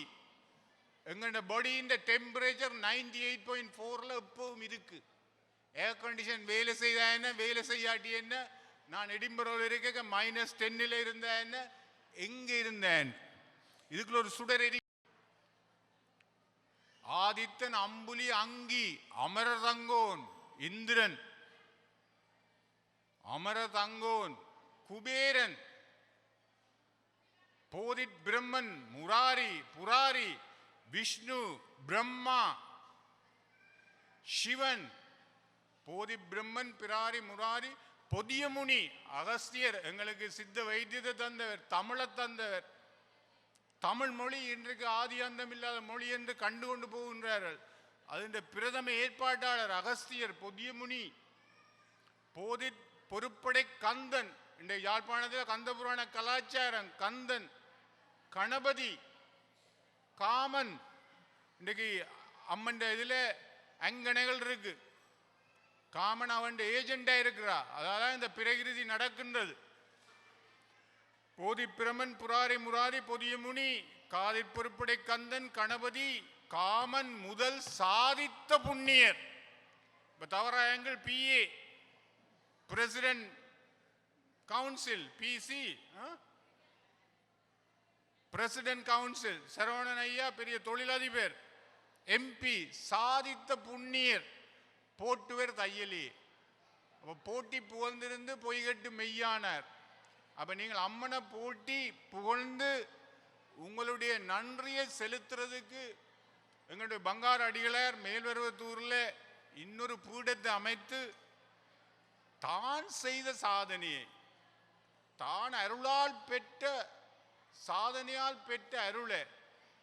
எங்களோட பாடியின் டெம்பரேச்சர் 98.4ல் எப்பவும் இருக்கு. ஏர் கண்டிஷன் வேலை செய்தா என்ன, வேலை செய்யாட்டி என்ன. நான் எடின்பரோவில் இருக்க -10ல் இருந்த என்ன, எங்க இருந்தேன். இதுக்குள்ள ஒரு சுடர் எரி. ஆதித்தன் அம்புலி அங்கி அமரதங்கோன் இந்திரன், அமரதங்கோன் குபேரன், போதித் பிரம்மன் முராரி புராரி, விஷ்ணு பிரம்மா சிவன், போதி பிரம்மன் பிராரி முராரி, பொதியமுனி அகஸ்தியர். எங்களுக்கு சித்த வைத்தியத்தை தந்தவர், தமிழை தந்தவர். தமிழ் மொழி இன்றைக்கு ஆதி அந்தம் இல்லாத மொழி என்று கண்டு கொண்டு போகின்றார்கள். அதன் பிரதம ஏற்பாட்டாளர் அகஸ்தியர், பொதியமுனி, போதி பொறுப்படை கந்தன். இன்றைய யாழ்ப்பாணத்தில் கந்தபுராண கலாச்சாரம். கந்தன், கணபதி, காமன். இன்றைக்கு அம்மன் இதில் அங்கணைகள் இருக்கு. காமன் அவன் ஏஜெண்டா இருக்கிறா. அதால இந்த பிரகிருதி நடக்கின்றது. போதி பிரமன் புராரி முராரி பொதியமுனி காதிற் பொறுப்படை கந்தன் கணபதி காமன் முதல் சாதித்த புண்ணியர். இப்போ தவறாயங்கள் PA president council, PC president council, Saravanan ஐயா பெரிய தொழிலதிபர், MP சாதித்த புண்ணியர், போட்டுவர் தையலி. அப்போ போட்டி புகழ்ந்திருந்து பொய்கட்டு மெய்யானார். அப்போ நீங்கள் அம்மனை போட்டி புகழ்ந்து உங்களுடைய நன்றியை செலுத்துறதுக்கு எங்களுடைய பங்கார அடிகளார் மேல்வருவத்தூரில் இன்னொரு பீடத்தை அமைத்து தான் செய்த சாதனையை, தான் அருளால் பெற்ற சாதனையால் பெற்ற அருளை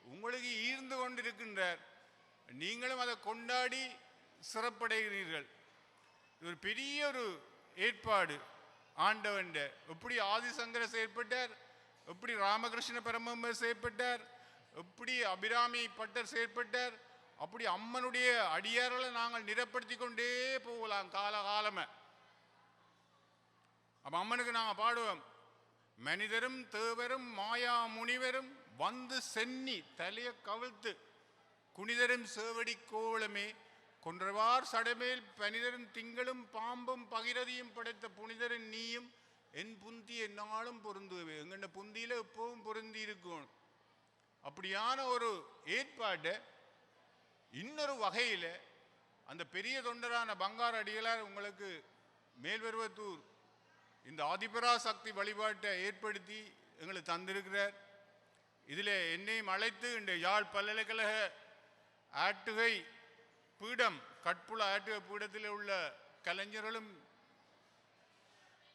உங்களுக்கு ஈர்ந்து கொண்டிருக்கின்றார். நீங்களும் அதை கொண்டாடி சிறப்படைகிறீர்கள். இது ஒரு பெரிய ஒரு ஏற்பாடு ஆண்டவன். எப்படி ஆதிசங்கர செயற்பட்டார், எப்படி ராமகிருஷ்ண பரமஹம்சர் செயற்பட்டார், எப்படி அபிராமி பட்டர் செயற்பட்டார், அப்படி அம்மனுடைய அடியார்களை நாங்கள் நிறப்படுத்தி கொண்டே போகலாம் காலகாலமே. அப்ப அம்மனுக்கு நாங்கள் பாடுவோம். மனிதரும் தேவரும் மாயா முனிவரும் வந்து சென்னி தலைய கவிழ்த்து குனிதரும் சேவடி கோவளமே கொன்றவார் சடமேல் பனிதரும் திங்களும் பாம்பும் பகிரதியும் படைத்த புனிதரும் நீயும் என் புந்தி என்னாலும் பொருந்துவே. எங்கண்ட புந்தியில் எப்பவும் பொருந்தி இருக்கும். அப்படியான ஒரு ஏற்பாட்டை இன்னொரு வகையில் அந்த பெரிய தொண்டரான பங்கார அடிகளார் உங்களுக்கு மேல்வருவத்தூர் இந்த ஆதிபராசக்தி வழிபாட்டை ஏற்படுத்தி எங்களுக்கு தந்திருக்கிறார். இதில் என்னையும் அழைத்து இந்த யாழ் பல்கலைக்கழக ஆட்டுகை பீடம் கட்புல ஆட்டுகை பீடத்தில் உள்ள கலைஞர்களும்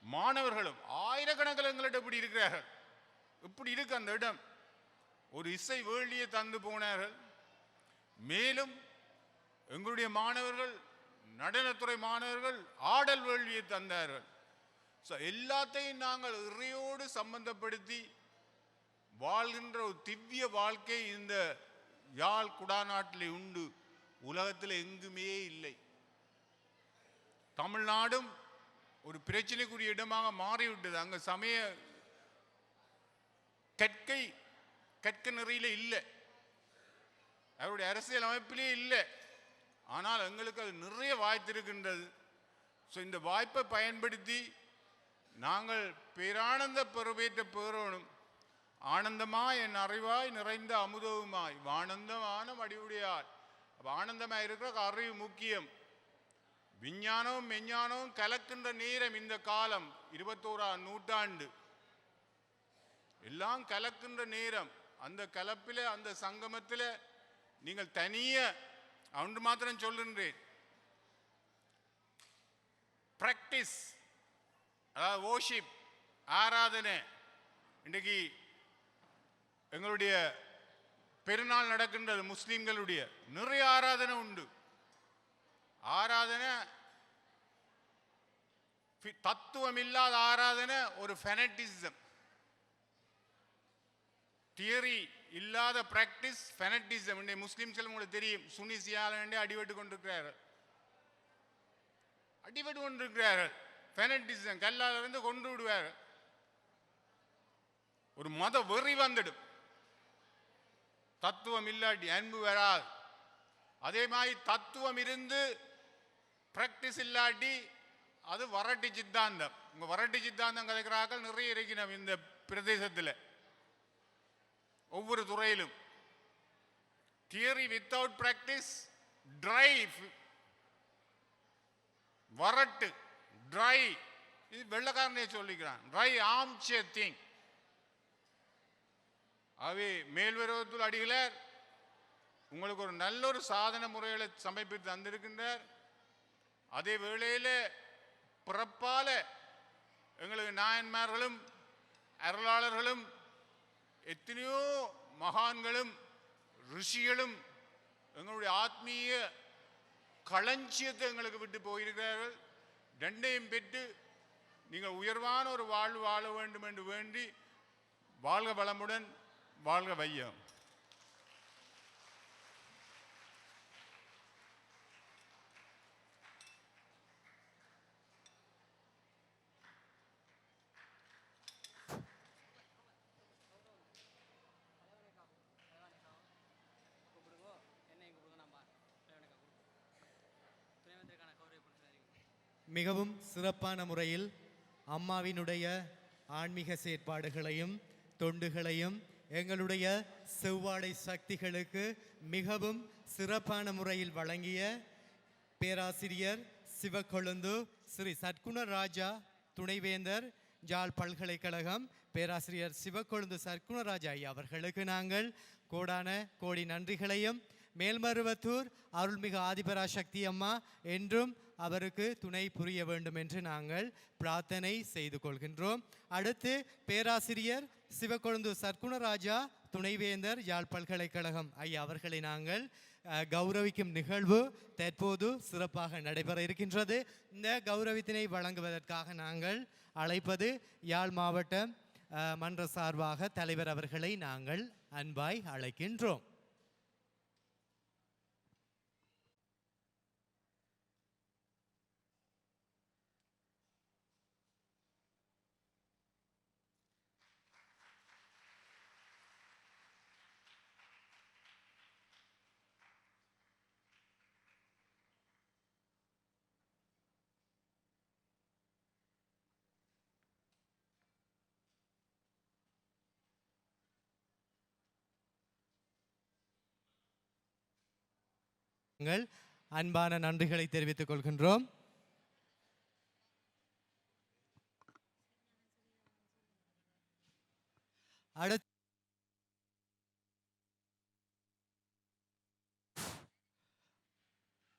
மாணவர்களும் ஆயிரக்கணக்கில் எங்கள்கிட்ட இப்படி இருக்கிறார்கள். இப்படி இருக்கு அந்த இடம். ஒரு இசை வேள்வியை தந்து போனார்கள். மேலும் எங்களுடைய மாணவர்கள், நடனத்துறை மாணவர்கள் ஆடல் வேள்வியை தந்தார்கள். ஸோ எல்லாத்தையும் நாங்கள் இறையோடு சம்பந்தப்படுத்தி வாழ்கின்ற ஒரு திவ்ய வாழ்க்கை இந்த யாழ் குடாநாட்டில் உண்டு. உலகத்தில் எங்குமே இல்லை. தமிழ்நாடும் ஒரு பிரச்சனைக்குரிய இடமாக மாறிவிட்டது. அங்கே சமய கற்க நிறையில இல்லை, அவருடைய அரசியல் அமைப்பிலே இல்லை. ஆனால் எங்களுக்கு அது நிறைய வாய்த்திருக்கின்றது. ஸோ இந்த வாய்ப்பை பயன்படுத்தி நாங்கள் பேரானந்த பெருவேற்ற பேரோனும் ஆனந்தமாய் என் அறிவாய் நிறைந்த அமுதவுமாய் வானந்தமான வடிவுடையார். அப்போ ஆனந்தமாக இருக்கிற அறிவு முக்கியம். விஞ்ஞானமும் மெஞ்ஞானமும் கலக்கின்ற நேரம் இந்த காலம் 21ஆம் நூற்றாண்டு எல்லாம் கலக்கின்ற நேரம். அந்த கலப்பில் அந்த சங்கமத்தில் நீங்கள் தனிய ஒன்று மாத்திரம் சொல்லுன்றேன், பிராக்டிஸ், அதாவது ஓஷிப் ஆராதனை. இன்றைக்கு எங்களுடைய பெருநாள் நடக்கின்றது. முஸ்லீம்களுடைய நிறைய ஆராதனை உண்டு. ஆராதனை தத்துவம் இல்லாத ஆராதனை ஒரு ஃபெனட்டிசம். தியரி இல்லாத பிராக்டிஸ் ஃபெனட்டிசம். இன்றைய முஸ்லீம்கள் உங்களுக்கு தெரியும், சுனிசியாலே அடிபட்டு கொண்டிருக்கிறார்கள். ஃபெனட்டிசம் கல்லால இருந்து கொண்டு விடுவார்கள். ஒரு மத வெறி வந்துடும். தத்துவம் இல்லாட்டி அன்பு வராது. அதே மாதிரி தத்துவம் இருந்து பிராக்டிஸ் இல்லாட்டி அது வரட்டி சித்தாந்தம். உங்க வரட்டி சித்தாந்தம் கதைக்கிறார்கள் நிறைய இருக்கணும் இந்த பிரதேசத்தில். ஒவ்வொரு துறையிலும் தியரி வித்தவுட் பிராக்டிஸ் ட்ரை, வரட்டு, ட்ரை. இது வெள்ளக்காரனே சொல்லிக்கிறான், ட்ரை ஆம்சே திங். ஆகவே மேல்வருவத்தூர் அடிகளார் உங்களுக்கு ஒரு நல்ல ஒரு சாதன முறைகளை சமர்ப்பித்து தந்திருக்கின்றார். அதே வேளையில் பிறப்பால எங்களுக்கு நாயன்மார்களும் அருளாளர்களும் எத்தனையோ மகான்களும் ரிஷிகளும் எங்களுடைய ஆத்மீய களஞ்சியத்தை எங்களுக்கு விட்டு போயிருக்கிறார்கள். ரெண்டையும் பெற்று நீங்கள் உயர்வான ஒரு வாழ்வு வாழ வேண்டும் என்று வேண்டி வாழ்க வளமுடன், வாழ்க வையம். மிகவும் சிறப்பான முறையில் அம்மாவினுடைய ஆன்மீக செயற்பாடுகளையும் தொண்டுகளையும் எங்களுடைய செவ்வாடை சக்திகளுக்கு மிகவும் சிறப்பான முறையில் வழங்கிய பேராசிரியர் சிவக்கொழுந்து ஸ்ரீ சற்குணராஜா துணைவேந்தர் யாழ் பல்கலைக்கழகம் பேராசிரியர் சிவக்கொழுந்து சற்குணராஜா ஐயா அவர்களுக்கு நாங்கள் கோடான கோடி நன்றிகளையும், மேல்மருவத்தூர் அருள்மிகு ஆதிபராசக்தி அம்மா என்றும் அவருக்கு துணை புரிய வேண்டும் என்று நாங்கள் பிரார்த்தனை செய்து கொள்கின்றோம். அடுத்து பேராசிரியர் சிவக்கொழுந்து சற்குணராஜா துணைவேந்தர் யாழ் பல்கலைக்கழகம் ஐயா அவர்களை நாங்கள் கௌரவிக்கும் நிகழ்வு தற்போது சிறப்பாக நடைபெற இருக்கின்றது. இந்த கௌரவத்தினை வழங்குவதற்காக நாங்கள் அழைப்பது யாழ் மாவட்ட மன்ற சார்பாக தலைவர் அவர்களை நாங்கள் அன்பாய் அழைக்கின்றோம். நாங்கள் அன்பான நன்றிகளை தெரிவித்துக் கொள்கின்றோம். அடுத்து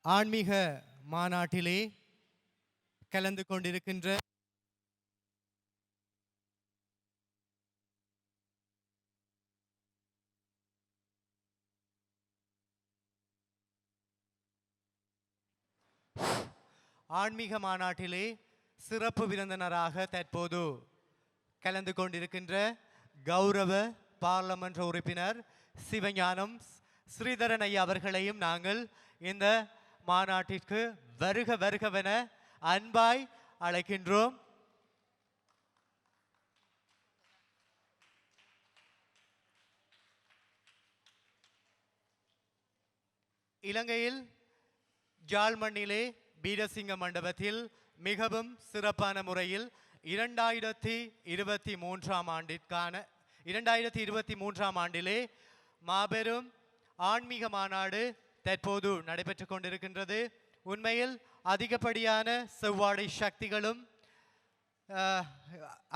ஆன்மீக மாநாட்டிலே கலந்து கொண்டிருக்கின்ற ஆன்மீக மாநாட்டிலே சிறப்பு விருந்தினராக தற்போது கலந்து கொண்டிருக்கின்ற கௌரவ பாராளுமன்ற உறுப்பினர் சிவஞானம் ஸ்ரீதரன் ஐயா அவர்களையும் நாங்கள் இந்த மாநாட்டிற்கு வருக வருகவென அன்பாய் அழைக்கின்றோம். இலங்கையில் ஜாழ்மண்ணிலே பீரசிங்க மண்டபத்தில் மிகவும் சிறப்பான முறையில் 2023 ஆண்டிலே மாபெரும் ஆன்மீக மாநாடு தற்போது நடைபெற்று கொண்டிருக்கின்றது. உண்மையில் அதிகப்படியான செவ்வாடை சக்திகளும்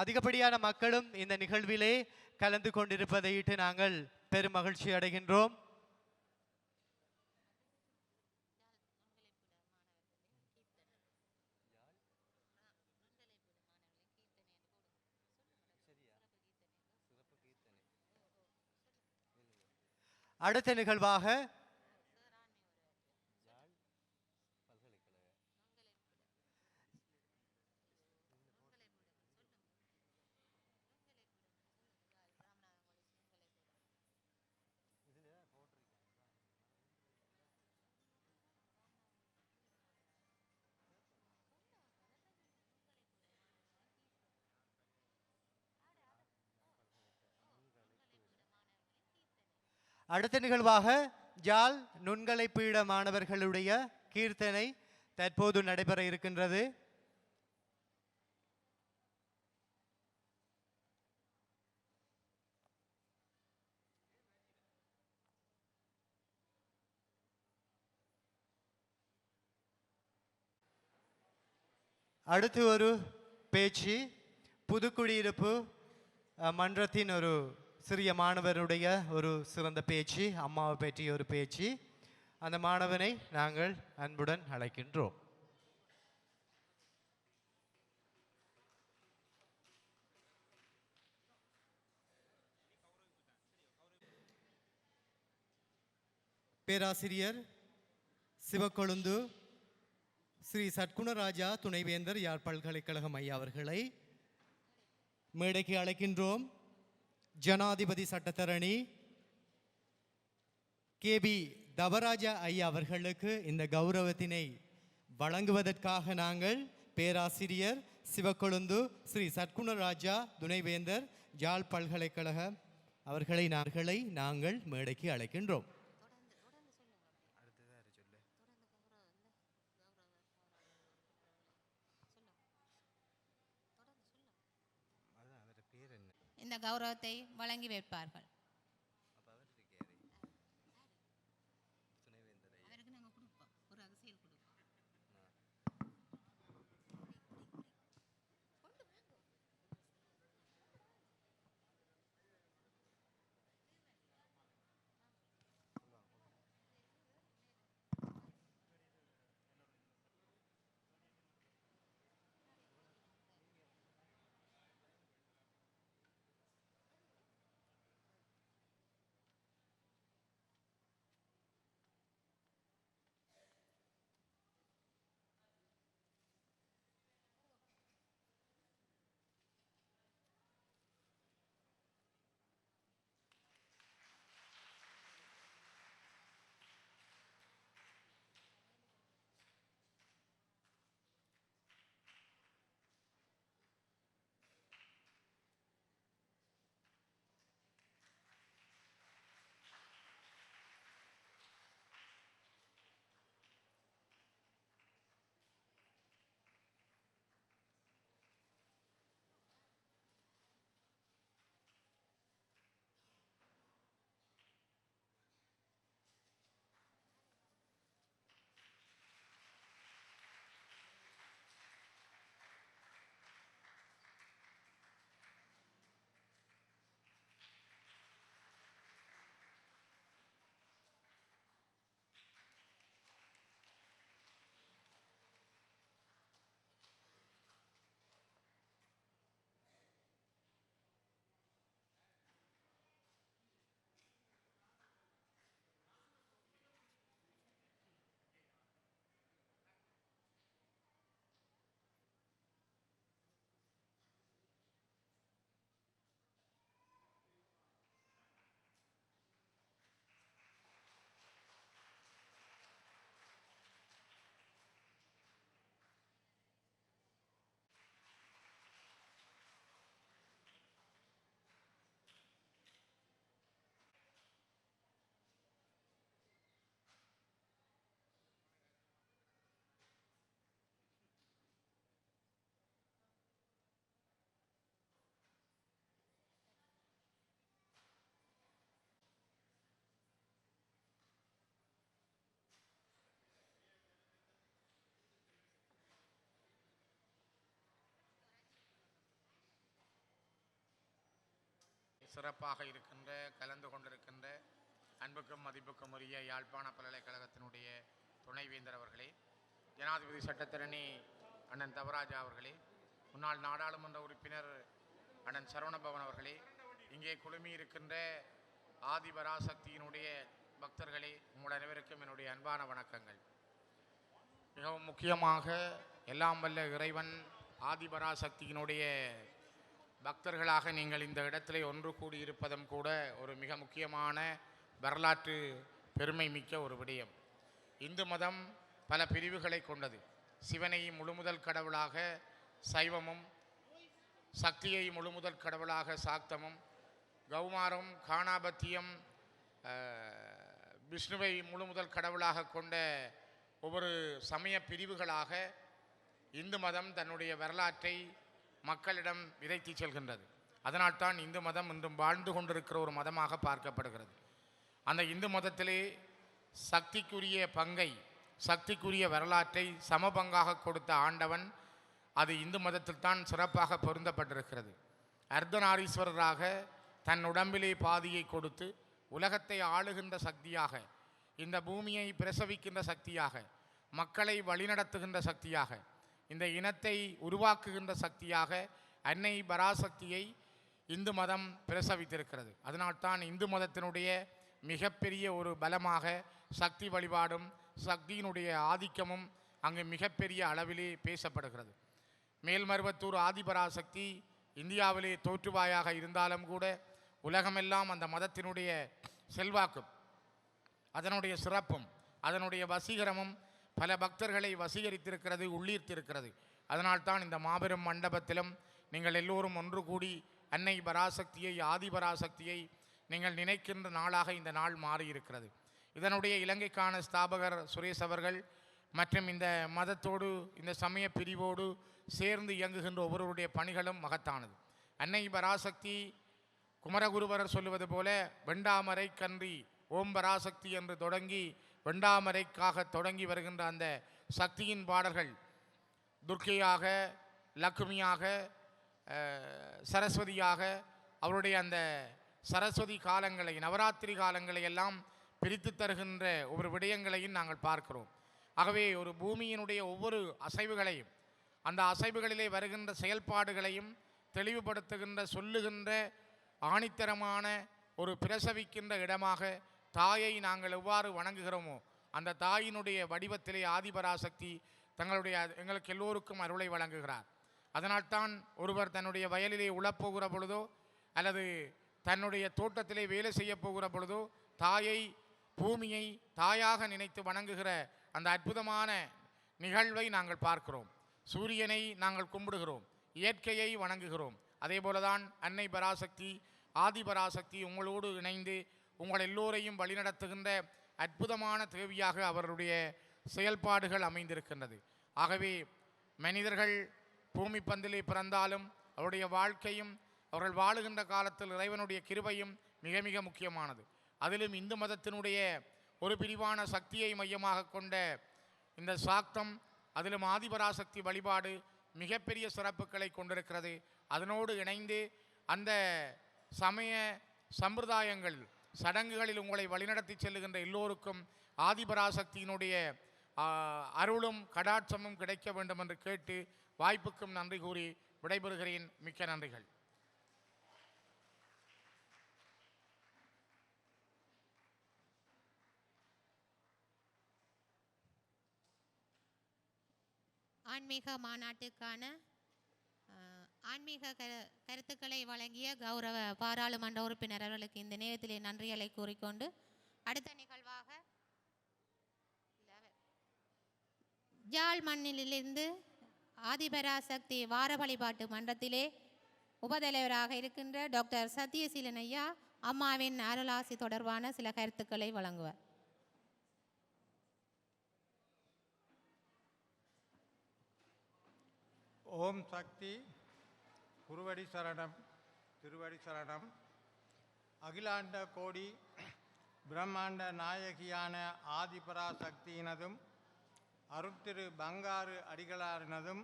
அதிகப்படியான மக்களும் இந்த நிகழ்விலே கலந்து கொண்டிருப்பதையிட்டு நாங்கள் பெரும் மகிழ்ச்சி அடைகின்றோம். அடுத்த நிகழ்வாக ஜாழ் நுண்கலை பீட மாணவர்களுடைய கீர்த்தனை தற்போது நடைபெற இருக்கின்றது. அடுத்து ஒரு பேச்சு புதுக்குடியிருப்பு மன்றத்தின் ஒரு சிறிய மாணவருடைய ஒரு சிறந்த பேச்சு, அம்மாவை பற்றிய ஒரு பேச்சு. அந்த மாணவனை நாங்கள் அன்புடன் அழைக்கின்றோம். பேராசிரியர் சிவக்கொழுந்து ஸ்ரீ சட்குணராஜா துணைவேந்தர் யாழ் பல்கலைக்கழகம் ஐயா அவர்களை மேடைக்கு அழைக்கின்றோம். ஜனாதிபதி சட்டத்தரணி கேபி தவராஜா ஐயா அவர்களுக்கு இந்த கௌரவத்தினை வழங்குவதற்காக நாங்கள் பேராசிரியர் சிவக்கொழுந்து ஸ்ரீ சட்குணராஜா துணைவேந்தர் யாழ் பல்கலைக்கழக அவர்களை நாங்கள் மேடைக்கு அழைக்கின்றோம். இந்த கௌரவத்தை வழங்கி வைப்பார்கள். சிறப்பாக இருக்கின்ற கலந்து கொண்டிருக்கின்ற அன்புக்கும் மதிப்புக்கும் உரிய யாழ்ப்பாண பல்கலைக்கழகத்தினுடைய துணைவேந்தர் அவர்களே, ஜனாதிபதி சட்டத்தரணி அண்ணன் தவராஜா அவர்களே, முன்னாள் நாடாளுமன்ற உறுப்பினர் அண்ணன் சரவணபவன் அவர்களே, இங்கே குழுமி இருக்கின்ற ஆதிபராசக்தியினுடைய பக்தர்களே, உங்கள் அனைவருக்கும் என்னுடைய அன்பான வணக்கங்கள். மிகவும் முக்கியமாக எல்லாம் வல்ல இறைவன் ஆதிபராசக்தியினுடைய பக்தர்களாக நீங்கள் இந்த இடத்திலே ஒன்று கூடியிருப்பதும் கூட ஒரு மிக முக்கியமான வரலாற்று பெருமை மிக்க ஒரு விடயம். இந்து மதம் பல பிரிவுகளை கொண்டது. சிவனை முழுமுதல் கடவுளாக சைவமும், சக்தியை முழுமுதல் கடவுளாக சாக்தமும், கௌமாரம் காணாபத்தியம் விஷ்ணுவை முழுமுதல் கடவுளாக கொண்ட ஒவ்வொரு சமய பிரிவுகளாக இந்து மதம் தன்னுடைய வரலாற்றை மக்களிடம் விதைத்து செல்கின்றது. அதனால்தான் இந்து மதம் இன்றும் வாழ்ந்து கொண்டிருக்கிற ஒரு மதமாக பார்க்கப்படுகிறது. அந்த இந்து மதத்திலே சக்திக்குரிய பங்கை, சக்திக்குரிய வரலாற்றை சமபங்காக கொடுத்த ஆண்டவன் அது இந்து மதத்தில் தான் சிறப்பாக பொருந்தப்பட்டிருக்கிறது. அர்த்தநாரீஸ்வரராக தன் உடம்பிலே பாதியை கொடுத்து உலகத்தை ஆளுகின்ற சக்தியாக, இந்த பூமியை பிரசவிக்கின்ற சக்தியாக, மக்களை வழிநடத்துகின்ற சக்தியாக, இந்த இனத்தை உருவாக்குகின்ற சக்தியாக அன்னை பராசக்தியை இந்து மதம் பிரசவித்திருக்கிறது. அதனால்தான் இந்து மதத்தினுடைய மிகப்பெரிய ஒரு பலமாக சக்தி வழிபாடும் சக்தியினுடைய ஆதிக்கமும் அங்கு மிகப்பெரிய அளவிலே பேசப்படுகிறது. மேல்மருவத்தூர் ஆதிபராசக்தி இந்தியாவிலே தோற்றுவாயாக இருந்தாலும் கூட உலகமெல்லாம் அந்த மதத்தினுடைய செல்வாக்கும் அதனுடைய சிறப்பும் அதனுடைய வசீகரமும் பல பக்தர்களை வசீகரித்திருக்கிறது, உள்ளீர்த்திருக்கிறது. அதனால்தான் இந்த மாபெரும் மண்டபத்திலும் நீங்கள் எல்லோரும் ஒன்று கூடி அன்னை பராசக்தியை, ஆதிபராசக்தியை நீங்கள் நினைக்கின்ற நாளாக இந்த நாள் மாறியிருக்கிறது. இதனுடைய இலங்கைக்கான ஸ்தாபகர் சுரேஷ் அவர்கள் மற்றும் இந்த மதத்தோடு, இந்த சமய பிரிவோடு சேர்ந்து இயங்குகின்ற ஒவ்வொருவருடைய பணிகளும் மகத்தானது. அன்னை பராசக்தி குமரகுருவரர் சொல்லுவது போல வெண்டாமரை கன்றி ஓம் பராசக்தி என்று தொடங்கி வெண்டாமரைக்காக தொடங்கி வருகின்ற அந்த சக்தியின் பாடல்கள் துர்க்கையாக, லக்ஷ்மியாக, சரஸ்வதியாக, அவருடைய அந்த சரஸ்வதி காலங்களை, நவராத்திரி காலங்களை எல்லாம் பிரித்து தருகின்ற ஒவ்வொரு விடயங்களையும் நாங்கள் பார்க்கிறோம். ஆகவே ஒரு பூமியினுடைய ஒவ்வொரு அசைவுகளையும், அந்த அசைவுகளிலே வருகின்ற செயல்பாடுகளையும் தெளிவுபடுத்துகின்ற, சொல்லுகின்ற ஆணித்தரமான ஒரு பிரசவிக்கின்ற இடமாக தாயை நாங்கள் எவ்வாறு வணங்குகிறோமோ அந்த தாயினுடைய வடிவத்திலே ஆதிபராசக்தி எங்களுக்கு எல்லோருக்கும் அருளை வழங்குகிறார். அதனால்தான் ஒருவர் தன்னுடைய வயலிலே உழப்போகிற பொழுதோ அல்லது தன்னுடைய தோட்டத்திலே வேலை செய்ய போகிற பொழுதோ தாயை, பூமியை தாயாக நினைத்து வணங்குகிற அந்த அற்புதமான நிகழ்வை நாங்கள் பார்க்கிறோம். சூரியனை நாங்கள் கும்பிடுகிறோம், இயற்கையை வணங்குகிறோம். அதே போலதான் அன்னை பராசக்தி, ஆதிபராசக்தி உங்களோடு இணைந்து உங்கள் எல்லோரையும் வழிநடத்துகின்ற அற்புதமான தேவியாக அவருடைய செயல்பாடுகள் அமைந்திருக்கின்றது. ஆகவே மனிதர்கள் பூமி பந்திலே பிறந்தாலும் அவருடைய வாழ்க்கையும் அவர்கள் வாழுகின்ற காலத்தில் இறைவனுடைய கிருபையும் மிக மிக முக்கியமானது. அதிலும் இந்து மதத்தினுடைய ஒரு பிரிவான சக்தியை மையமாக கொண்ட இந்த சாக்தம், அதிலும் ஆதிபராசக்தி வழிபாடு மிகப்பெரிய சிறப்புகளை கொண்டிருக்கிறது. அதனோடு இணைந்து அந்த சமய சம்பிரதாயங்கள், சடங்குகளில் உங்களை வழிநடத்தி செல்லுகின்ற எல்லோருக்கும் ஆதிபராசக்தியினுடைய அருளும் கடாட்சமும் கிடைக்க வேண்டும் என்று கேட்டு வாய்ப்புக்கும் நன்றி கூறி விடைபெறுகிறேன். மிக்க நன்றிகள். ஆன்மீக மாநாட்டுக்கான ஆன்மீக கருத்துக்களை வழங்கிய கௌரவ பாராளுமன்ற உறுப்பினர் அவர்களுக்கு இந்த நேரத்திலே நன்றிகளை கூறிக்கொண்டு அடுத்த நிகழ்வாக ஜாழ் மண்ணிலிருந்து ஆதிபராசக்தி வார வழிபாட்டு மன்றத்திலே உபதலைவராக இருக்கின்ற டாக்டர் சத்யசீலன் ஐயா அம்மாவின் அருளாசி தொடர்பான சில கருத்துக்களை வழங்குவார். ஓம் சக்தி, குருவடி சரணம், திருவடி சரணம். அகிலாண்ட கோடி பிரம்மாண்ட நாயகியான ஆதிபராசக்தியினதும் அருட்திரு பங்காரு அடிகளாரினதும்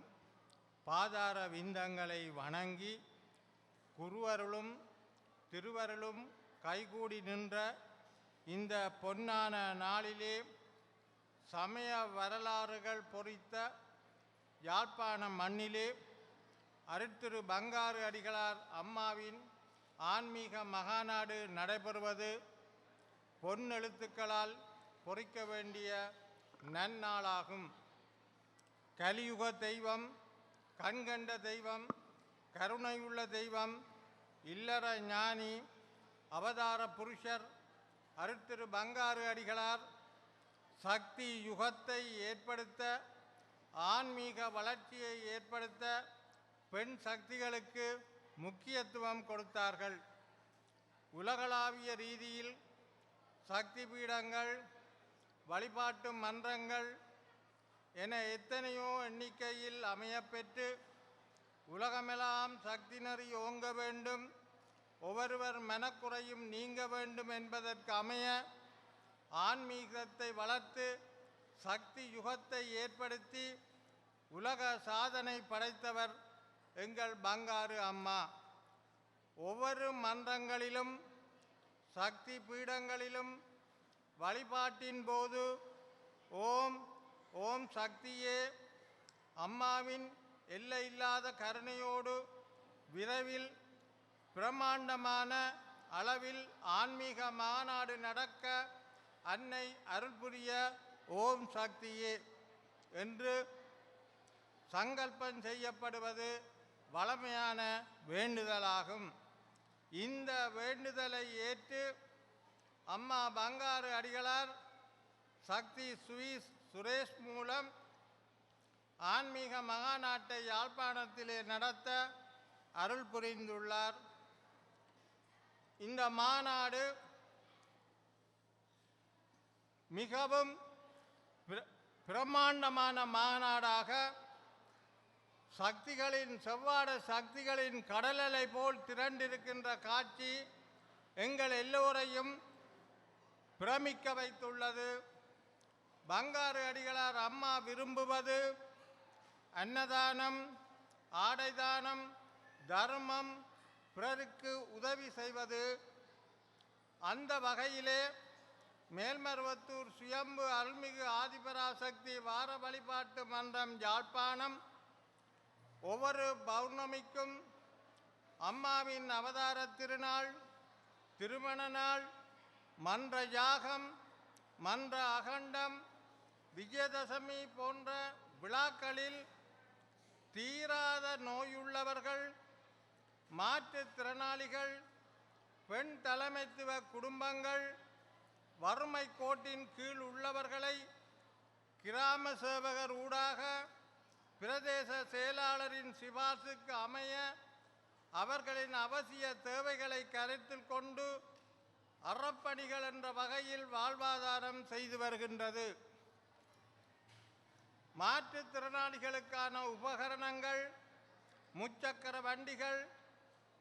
பாதார விந்தங்களை வணங்கி குருவருளும் திருவருளும் கைகூடி நின்ற இந்த பொன்னான நாளிலே சமய வரலாறுகள் பொறித்த யாழ்ப்பாண மண்ணிலே அருட்திரு பங்காரு அடிகளார் அம்மாவின் ஆன்மீக மகாநாடு நடைபெறுவது பொன்னெழுத்துக்களால் பொறிக்க வேண்டிய நன்னாளாகும். கலியுக தெய்வம், கண்கண்ட தெய்வம், கருணையுள்ள தெய்வம், இல்லற ஞானி, அவதார புருஷர் அருட்திரு பங்காரு அடிகளார் சக்தி யுகத்தை ஏற்படுத்த, ஆன்மீக வளர்ச்சியை ஏற்படுத்த பெண் சக்திகளுக்கு முக்கியத்துவம் கொடுத்தார்கள். உலகளாவிய ரீதியில் சக்தி பீடங்கள், வழிபாட்டு மன்றங்கள் என எத்தனையோ எண்ணிக்கையில் அமையப்பெற்று உலகமெல்லாம் சக்தி நெறி ஓங்க வேண்டும், ஒவ்வொருவர் மனக்குறையும் நீங்க வேண்டும் என்பதற்கு அமைய ஆன்மீகத்தை வளர்த்து சக்தி யுகத்தை ஏற்படுத்தி உலக சாதனை படைத்தவர் எங்கள் பங்காரு அம்மா. ஒவ்வொரு மன்றங்களிலும் சக்தி பீடங்களிலும் வழிபாட்டின் போது ஓம் ஓம் சக்தியே, அம்மாவின் எல்லையில்லாத கருணையோடு விரைவில் பிரம்மாண்டமான அளவில் ஆன்மீக மாநாடு நடக்க அன்னை அருள் புரிய ஓம் சக்தியே என்று சங்கல்பம் செய்யப்படுவது வளமையான வேண்டுதலாகும். இந்த வேண்டுதலை ஏற்று அம்மா பங்காரு அடிகளார் சக்தி சுரேஷ் மூலம் ஆன்மீக மகாநாட்டை யாழ்ப்பாணத்திலே நடத்த அருள் புரிந்துள்ளார். இந்த மாநாடு மிகவும் பிரம்மாண்டமான மாநாடாக சக்திகளின் செவ்வாட சக்திகளின் கடலலை போல் திரண்டிருக்கின்ற காட்சி எங்கள் எல்லோரையும் பிரமிக்க வைத்துள்ளது. பங்காரு அடிகளார் அம்மா விரும்புவது அன்னதானம், ஆடைதானம், தர்மம், பிறருக்கு உதவி செய்வது. அந்த வகையிலே மேல்மருவத்தூர் சுயம்பு அருள்மிகு ஆதிபராசக்தி வார வழிபாட்டு மன்றம் யாழ்ப்பாணம் ஒவ்வொரு பௌர்ணமிக்கும் அம்மாவின் அவதார திருநாள், திருமண நாள், மன்ற யாகம், மன்ற அகண்டம், விஜயதசமி போன்ற விழாக்களில் தீராத நோயுள்ளவர்கள், மாற்றுத்திறனாளிகள், பெண் தலைமைத்துவ குடும்பங்கள், வறுமை கோட்டின் கீழ் உள்ளவர்களை கிராம சேவகர் ஊடாக பிரதேச செயலாளரின் சிபார்சுக்கு அமைய அவர்களின் அவசிய தேவைகளை கருத்தில் கொண்டு அறப்பணிகள் என்ற வகையில் வாழ்வாதாரம் செய்து வருகின்றது. மாற்றுத்திறனாளிகளுக்கான உபகரணங்கள், முச்சக்கர வண்டிகள்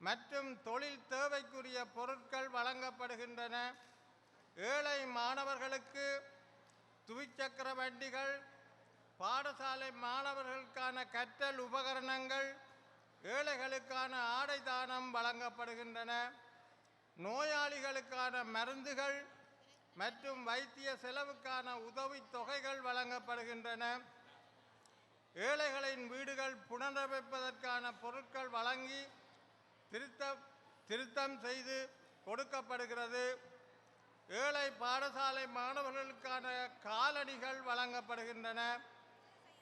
மற்றும் தொழில் தேவைக்குரிய பொருட்கள் வழங்கப்படுகின்றன. ஏழை மாணவர்களுக்கு துவிச்சக்கர வண்டிகள், பாடசாலை மாணவர்களுக்கான கற்றல் உபகரணங்கள், ஏழைகளுக்கான ஆடை தானம் வழங்கப்படுகின்றன. நோயாளிகளுக்கான மருந்துகள் மற்றும் வைத்திய செலவுக்கான உதவித் தொகைகள் வழங்கப்படுகின்றன. ஏழைகளின் வீடுகள் புனரமைப்பதற்கான பொருட்கள் வழங்கி திருத்தம் செய்து கொடுக்கப்படுகிறது. ஏழை பாடசாலை மாணவர்களுக்கான காலணிகள் வழங்கப்படுகின்றன.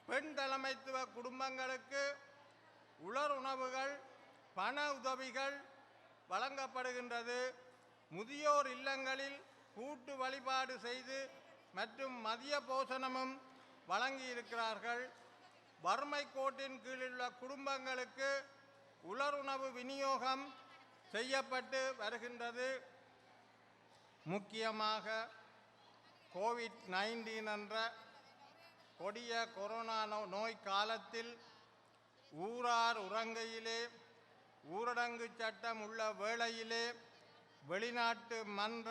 பெண் தலைமைத்துவ குடும்பங்களுக்கு உலர் உணவுகள், பண உதவிகள் வழங்கப்படுகின்றது. முதியோர் இல்லங்களில் கூட்டு வழிபாடு செய்து மற்றும் மதிய போசனமும் வழங்கியிருக்கிறார்கள். வறுமை கோட்டின் கீழுள்ள குடும்பங்களுக்கு உலருணவு விநியோகம் செய்யப்பட்டு வருகின்றது. முக்கியமாக கோவிட்-19 என்ற கொடிய கொரோனா நோய் காலத்தில் ஊரார் உறங்கையிலே, ஊரடங்கு சட்டம் உள்ள வேளையிலே வெளிநாட்டு மன்ற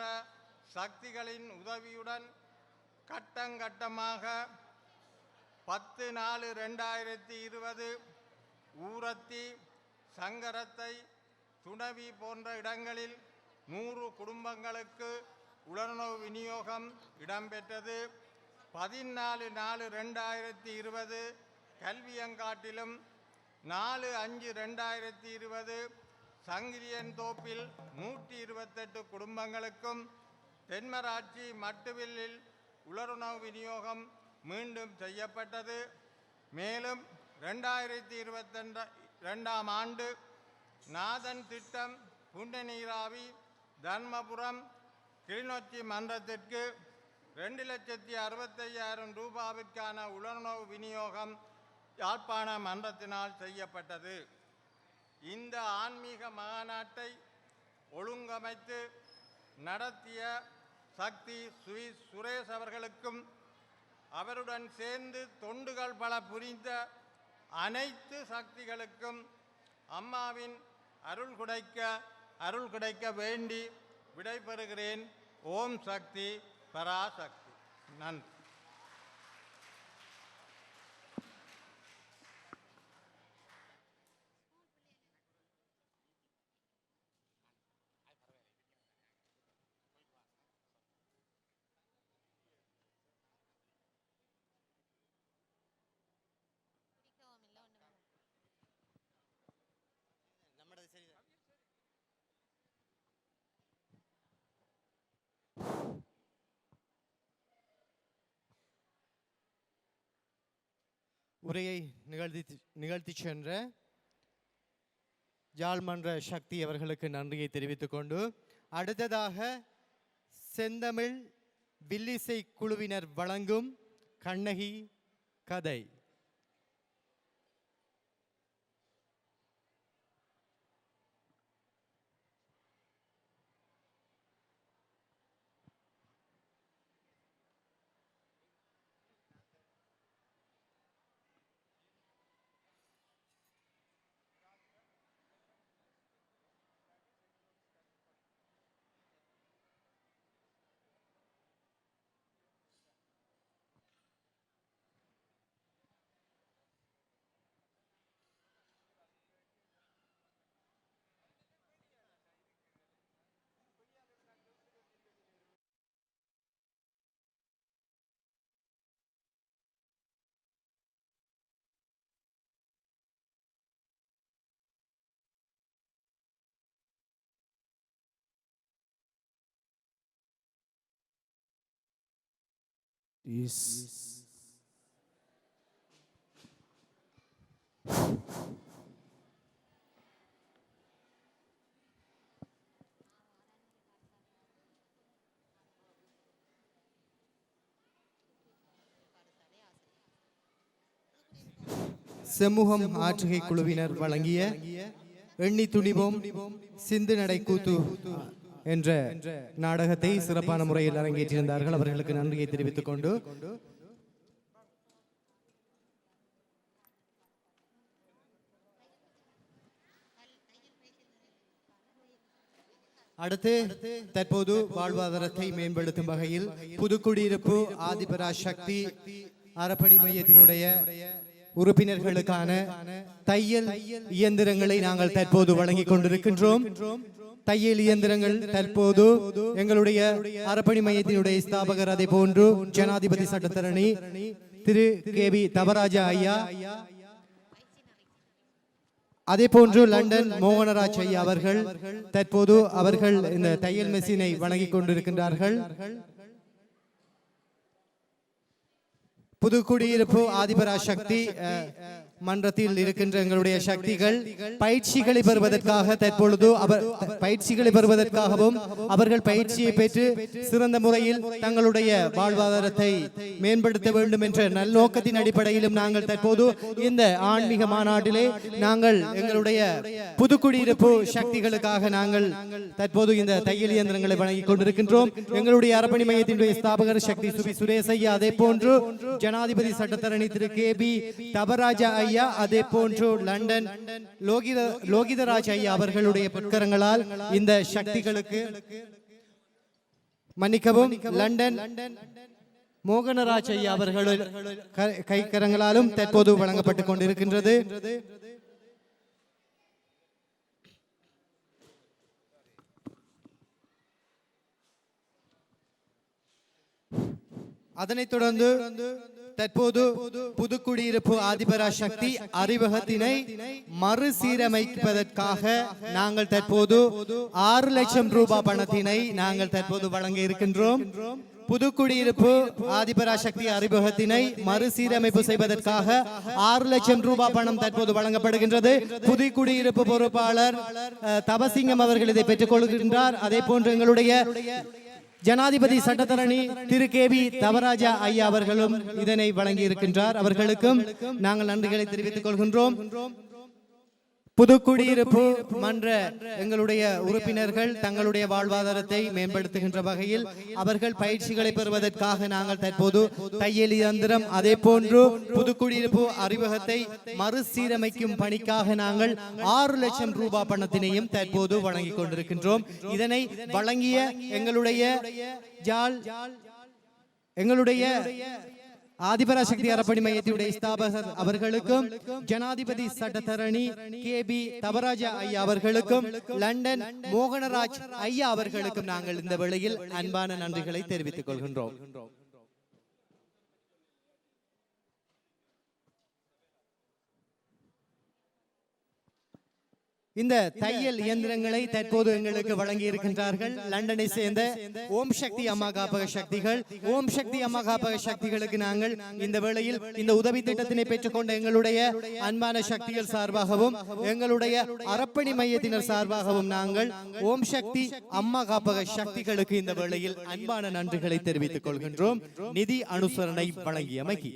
சக்திகளின் உதவியுடன் கட்டங்கட்டமாக 10/4/2020 ஊரத்தி, சங்கரத்தை, துணவி போன்ற இடங்களில் 100 குடும்பங்களுக்கு உலருணவு விநியோகம் இடம்பெற்றது. 14/4/2020 கல்வியங்காட்டிலும் 4/5/2020 சங்கிலியன் தோப்பில் 128 குடும்பங்களுக்கும் தென்மராட்சி மட்டுவில்லில் உலருணவு விநியோகம் மீண்டும் செய்யப்பட்டது. மேலும் 2022ஆம் ஆண்டு நாதன் திட்டம் புண்ணியநீராவி தர்மபுரம் கிளிநொச்சி மன்றத்திற்கு 2,65,000 ரூபாவிற்கான உலருணவு விநியோகம் யாழ்ப்பாண மன்றத்தினால் செய்யப்பட்டது. இந்த ஆன்மீக மாநாட்டை ஒழுங்கமைத்து நடத்திய சக்தி சுரேஷ் அவர்களுக்கும் அவருடன் சேர்ந்து தொண்டுகள் பல புரிந்த அனைத்து சக்திகளுக்கும் அம்மாவின் அருள் கிடைக்க வேண்டி விடைபெறுகிறேன். ஓம் சக்தி பராசக்தி. நன்றி. உரையை நிகழ்த்தி சென்ற யாழ்மன்ற சக்தி அவர்களுக்கு நன்றியை தெரிவித்துக் கொண்டு அடுத்ததாக செந்தமிழ் வில்லிசை குழுவினர் வழங்கும் கண்ணகி கதை. செம்முகம் ஆற்றுகை குழுவினர் வழங்கிய எண்ணி துணிவோம் சிந்து நடை கூத்து என்ற நாடகத்தை சிறப்பான முறையில் அரங்கேற்றிருந்தார்கள். அவர்களுக்கு நன்றியை தெரிவித்துக் கொண்டு அடுத்து தற்போது வாழ்வாதாரத்தை மேம்படுத்தும் வகையில் புதுக்குடியிருப்பு ஆதிபராசக்தி அறப்பணி மையத்தினுடைய உறுப்பினர்களுக்கான தையல் இயந்திரங்களை நாங்கள் தற்போது வழங்கிக் கொண்டிருக்கின்றோம். தையல் இயந்திரங்கள் தற்போது எங்களுடைய அறப்பணி மையத்தினுடைய ஸ்தாபகர் அதே போன்று ஜனாதிபதி சட்டத்தரணி திரு கே.வி. தவராஜா ஐயா, அதே போன்று லண்டன் மோகனராஜ் ஐயா அவர்கள் தற்போது அவர்கள் இந்த தையல் மெஷினை வழங்கிக் கொண்டிருக்கின்றார்கள். புதுக்குடியிருப்பு ஆதிபராசக்தி மன்றத்தில் இருக்கின்ற எங்களுடைய சக்திகள் பயிற்சிகளை பெறுவதற்காக தற்பொழுது பயிற்சிகளை பெறுவதற்காகவும் அவர்கள் பயிற்சியை பெற்று சிறந்த முறையில் தங்களுடைய வாழ்வாதாரத்தை மேம்படுத்த வேண்டும் என்ற நல்நோக்கத்தின் அடிப்படையிலும் நாங்கள் தற்போது இந்த ஆன்மீக மாநாட்டிலே நாங்கள் எங்களுடைய புதுக்குடியிருப்பு சக்திகளுக்காக நாங்கள் தற்போது இந்த தையல் இயந்திரங்களை வழங்கிக் கொண்டிருக்கின்றோம். எங்களுடைய அறப்பணி மையத்தினுடைய ஸ்தாபகர் சக்தி சுரேஷ் ஐயா, அதே போன்று ஜனாதிபதி சட்டத்தரணி திரு கே.பி. தவராஜா ஐயா, அதே போன்று லண்டன் லோகிதராஜ் ஐயா அவர்களுடைய பொற்கரங்களால் இந்த சக்திகளுக்கு மன்னிக்கவும் லண்டன் மோகனராஜ் ஐயா அவர்கள் கைக்கரங்களாலும் தற்போது வழங்கப்பட்டுக் கொண்டிருக்கின்றது. அதனைத் தொடர்ந்து தற்போது புதுக்குடியிருப்பு ஆதிபராசக்தி அறிவகத்தினை மறுசீரமைப்பதற்காக நாங்கள் தற்போது 6 லட்சம் ரூபாய் பணத்தினை நாங்கள் தற்போது வழங்க இருக்கின்றோம். புதுக்குடியிருப்பு ஆதிபராசக்தி அறிமுகத்தினை மறுசீரமைப்பு செய்வதற்காக 6 லட்சம் ரூபாய் பணம் தற்போது வழங்கப்படுகின்றது. புதுக்குடியிருப்பு பொறுப்பாளர் தபசிங்கம் அவர்கள் இதை பெற்றுக் கொள்கின்றார். அதே போன்று எங்களுடைய ஜனாதிபதி சட்டத்தரணி திரு கேபி தவராஜா ஐயா அவர்களும் இதனை வழங்கி இருக்கின்றார். அவர்களுக்கும் நாங்கள் நன்றிகளை தெரிவித்துக் கொள்கின்றோம். புதுக்குடியிருப்பு மன்ற எங்களுடைய உறுப்பினர்கள் தங்களுடைய வாழ்வாதாரத்தை மேம்படுத்துகின்ற வகையில் அவர்கள் பயிற்சிகளை பெறுவதற்காக நாங்கள் தற்போது தையல் இயந்திரம் அதே போன்று புதுக்குடியிருப்பு அறிமுகத்தை மறுசீரமைக்கும் பணிக்காக நாங்கள் 6 லட்சம் ரூபாய் பணத்தினையும் தற்போது வழங்கிக் கொண்டிருக்கின்றோம். இதனை வழங்கிய எங்களுடைய ஆதிபராசக்தி அறப்பணி மையத்தினுடைய ஸ்தாபகர் அவர்களுக்கும் ஜனாதிபதி சட்டத்தரணி கேபி தவராஜா ஐயா அவர்களுக்கும் லண்டன் மோகனராஜ் ஐயா அவர்களுக்கும் நாங்கள் இந்த வேளையில் அன்பான நன்றிகளை தெரிவித்துக் கொள்கின்றோம். இந்த தையல் இயந்திரங்களை தற்போது எங்களுக்கு வழங்கி இருக்கின்றார்கள் லண்டனை சேர்ந்த ஓம் சக்தி அம்மா காப்பக சக்திகள். ஓம் சக்தி அம்மா காப்பக சக்திகளுக்கு நாங்கள் இந்த வேளையில் இந்த உதவி திட்டத்தினை பெற்றுக்கொண்ட எங்களுடைய அன்பான சக்திகள் சார்பாகவும் எங்களுடைய அறப்பணி மையத்தினர் சார்பாகவும் நாங்கள் ஓம் சக்தி அம்மா காப்பக சக்திகளுக்கு இந்த வேளையில் அன்பான நன்றிகளை தெரிவித்துக் கொள்கின்றோம். நிதி அனுசரணை வழங்கியமைக்கு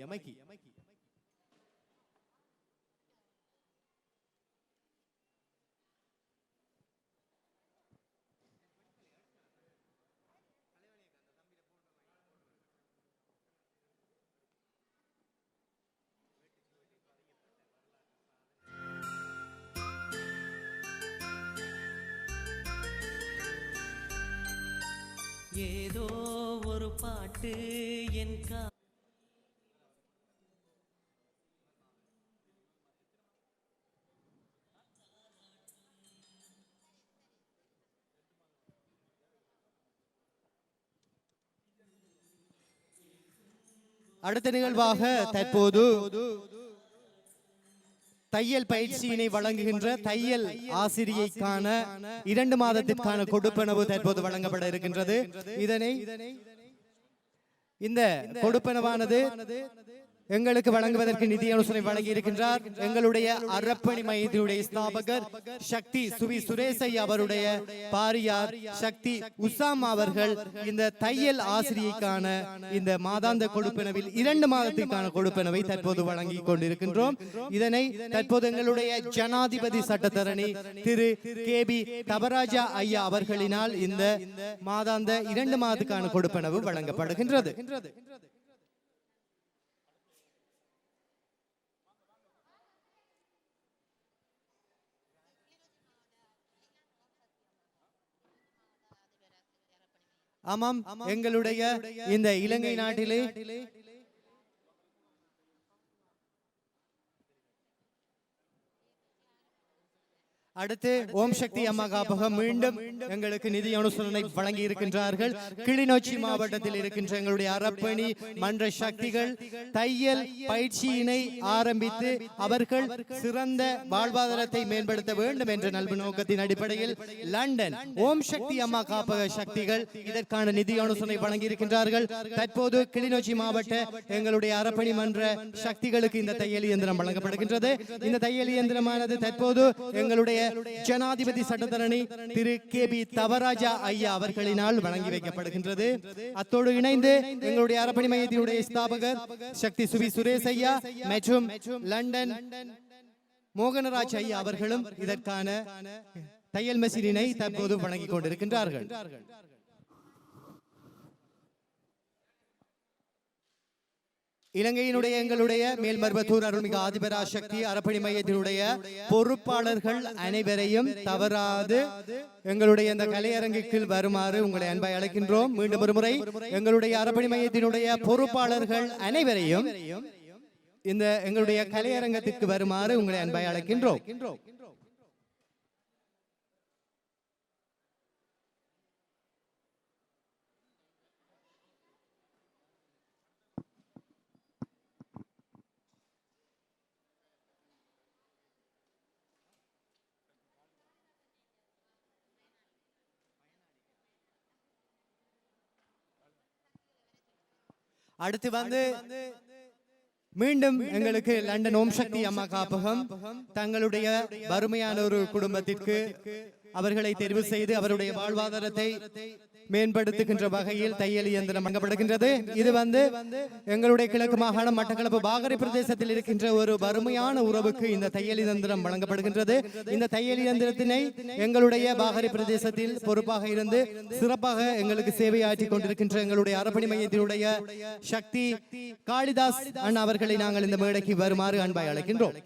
ஏதோ ஒரு பாட்டு என் அடுத்த நிகழ்வாக தற்போது தையல் பயிற்சியினை வழங்குகின்ற தையல் ஆசிரியைக்கான 2 மாதத்திற்கான கொடுப்பனவு தற்போது வழங்கப்பட இருக்கின்றது. இந்த கொடுப்பனவானது எங்களுக்கு வழங்குவதற்கு நிதி அனுசரணை வழங்கி இருக்கின்றார் எங்களுடைய அறப்பணி மையத்தினுடைய ஸ்தாபகர் சக்தி சுரேசை அவருடைய பாரியார் சக்தி உசாம் அவர்கள் இந்த தையல் ஆசிரியைக்கான இந்த மாதாந்த கொடுப்பனவில் 2 மாதத்திற்கான கொடுப்பனவை தற்போது வழங்கி கொண்டிருக்கின்றோம். இதனை தற்போது எங்களுடைய ஜனாதிபதி சட்டத்தரணி திரு கேபி தவராஜா ஐயா அவர்களினால் இந்த மாதாந்த 2 மாதத்துக்கான கொடுப்பனவு வழங்கப்படுகின்றது. ஆமாம், எங்களுடைய இந்த இலங்கை நாட்டிலே அடுத்து ஓம் சக்தி அம்மா காப்பகம் மீண்டும் எங்களுக்கு நிதி அனுசரணை வழங்கி இருக்கின்றார்கள். கிளிநொச்சி மாவட்டத்தில் இருக்கின்ற எங்களுடைய அறப்பணி மன்ற சக்திகள் தையல் பயிற்சியினை ஆரம்பித்து அவர்கள் சிறந்த வாழ்வாதாரத்தை மேம்படுத்த வேண்டும் என்ற நல்பு நோக்கத்தின் அடிப்படையில் லண்டன் ஓம் சக்தி அம்மா காப்பக சக்திகள் இதற்கான நிதி அனுசரணை வழங்கி இருக்கின்றார்கள். தற்போது கிளிநொச்சி மாவட்ட எங்களுடைய அறப்பணி மன்ற சக்திகளுக்கு இந்த தையல் இயந்திரம் வழங்கப்படுகின்றது. இந்த தையல் இயந்திரமானது தற்போது எங்களுடைய ஜனாதிபதி சட்டத்தரணி திரு கேபி தவராஜா ஐயா அவர்களினால் வழங்கி வைக்கப்படுகின்றது. அத்தோடு இணைந்து எங்களுடைய அறப்பணி மையத்தினுடைய ஸ்தாபகர் சக்தி சுரேஷ் ஐயா மற்றும் லண்டன் மோகனராஜ் ஐயா அவர்களும் இதற்கான தையல் மெஷினை தற்போது வழங்கிக் கொண்டிருக்கின்றார்கள். இலங்கையினுடைய எங்களுடைய மேல்மருவத்தூர் அருள்மிகு ஆதிபராசக்தி அறப்பணி மையத்தினுடைய பொறுப்பாளர்கள் அனைவரையும் தவறாது எங்களுடைய இந்த கலையரங்குக்கு வருமாறு உங்களை அன்பாய் அழைக்கின்றோம். மீண்டும் ஒரு முறை எங்களுடைய அறப்பணி மையத்தினுடைய பொறுப்பாளர்கள் அனைவரையும் இந்த எங்களுடைய கலையரங்கத்திற்கு வருமாறு உங்களை அன்பாய் அழைக்கின்றோம். அடுத்து வந்து மீண்டும் எங்களுக்கு லண்டன் ஓம் சக்தி அம்மா காப்பகம் தங்களுடைய வறுமையான ஒரு குடும்பத்திற்கு அவர்களை தெரிவு செய்து அவருடைய வாழ்வாதாரத்தை மேம்படுத்துகின்ற வகையில் தையல் இயந்திரம் வழங்கப்படுகின்றது. இது வந்து எங்களுடைய கிழக்கு மாகாணம் மட்டக்களப்பு பாகரை பிரதேசத்தில் இருக்கின்ற ஒரு வறுமையான உறவுக்கு இந்த தையல் இயந்திரம் வழங்கப்படுகின்றது. இந்த தையல் இயந்திரத்தினை எங்களுடைய பாகரை பிரதேசத்தில் பொறுப்பாக இருந்து சிறப்பாக எங்களுக்கு சேவையாற்றி கொண்டிருக்கின்ற எங்களுடைய அறப்பணி மையத்தினுடைய சக்தி காளிதாஸ் அண்ணா அவர்களை நாங்கள் இந்த மேடைக்கு வருமாறு அன்பாய் அழைக்கின்றோம்.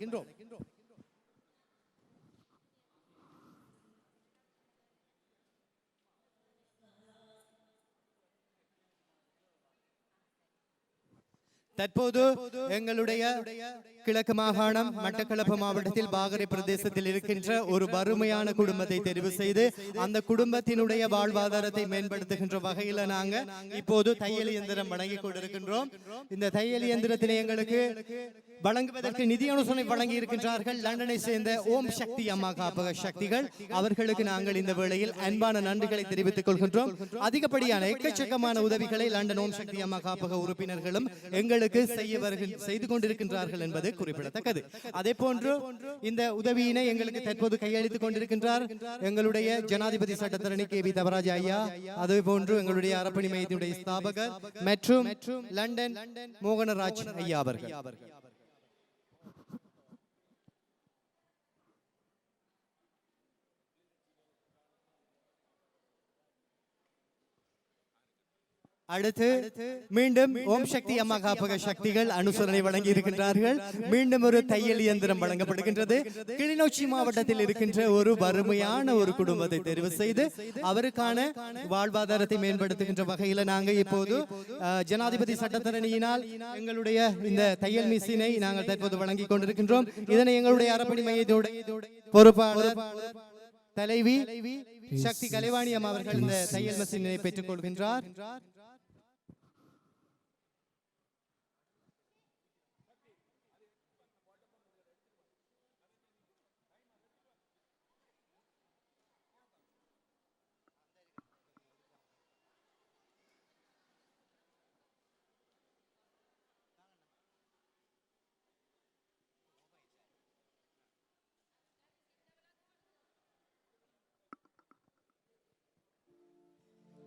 தற்போது எங்களுடைய கிழக்கு மாகாணம் மட்டக்களப்பு மாவட்டத்தில் பாகரை பிரதேசத்தில் இருக்கின்ற ஒரு வறுமையான குடும்பத்தை தெரிவு செய்து அந்த குடும்பத்தினுடைய வாழ்வாதாரத்தை மேம்படுத்துகின்ற வகையில் நாங்க இப்போது தையல் இயந்திரம் வழங்கி கொண்டிருக்கின்றோம். இந்த தையல் இயந்திரத்தினை எங்களுக்கு வழங்குவதற்கு நிதி அனுசரணை வழங்கி இருக்கின்றார்கள் லண்டனை சேர்ந்த ஓம் சக்தி அம்மா காப்பக சக்திகள். அவர்களுக்கு நாங்கள் இந்த வேளையில் அன்பான நன்றிகளை தெரிவித்துக் கொள்கின்றோம். அதிகப்படியான எக்கச்சக்கமான உதவிகளை லண்டன் ஓம் சக்தி அம்மா காப்பக உறுப்பினர்களும் எங்களுக்கு செய்து கொண்டிருக்கின்றார்கள் என்பது குறிப்பிடத்தக்கது. அதே போன்று இந்த உதவியினை எங்களுக்கு தற்போது கையளித்துக் கொண்டிருக்கின்றார் எங்களுடைய ஜனாதிபதி சட்டத்தரணி KV தவராஜ் ஐயா. அதே போன்று எங்களுடைய அறப்பணி மையத்தினுடைய ஸ்தாபகர் மற்றும் லண்டன் மோகனராஜ் ஐயா அவர்கள். அடுத்து மீண்டும் ஓம் சக்தி அம்மா காப்பக சக்திகள் அனுசரணை வழங்கி இருக்கின்றார்கள். மீண்டும் ஒரு தையல் இயந்திரம் வழங்கப்படுகின்றது. கிளிநொச்சி மாவட்டத்தில் இருக்கின்ற ஒரு வறுமையான ஒரு குடும்பத்தை தெரிவு செய்து அவருக்கான வாழ்வாதாரத்தை மேம்படுத்துகின்ற வகையில் நாங்கள் இப்போது ஜனாதிபதி சட்டத்தரணியினால் எங்களுடைய இந்த தையல் மிஷினை நாங்கள் தற்போது வழங்கி கொண்டிருக்கின்றோம். இதனை எங்களுடைய அறப்பணி மையத்தோடு பொறுப்பாளர் தலைவி சக்தி கலைவாணி அம்மா அவர்கள் இந்த தையல் மிஷினை பெற்றுக் கொள்கின்றார்.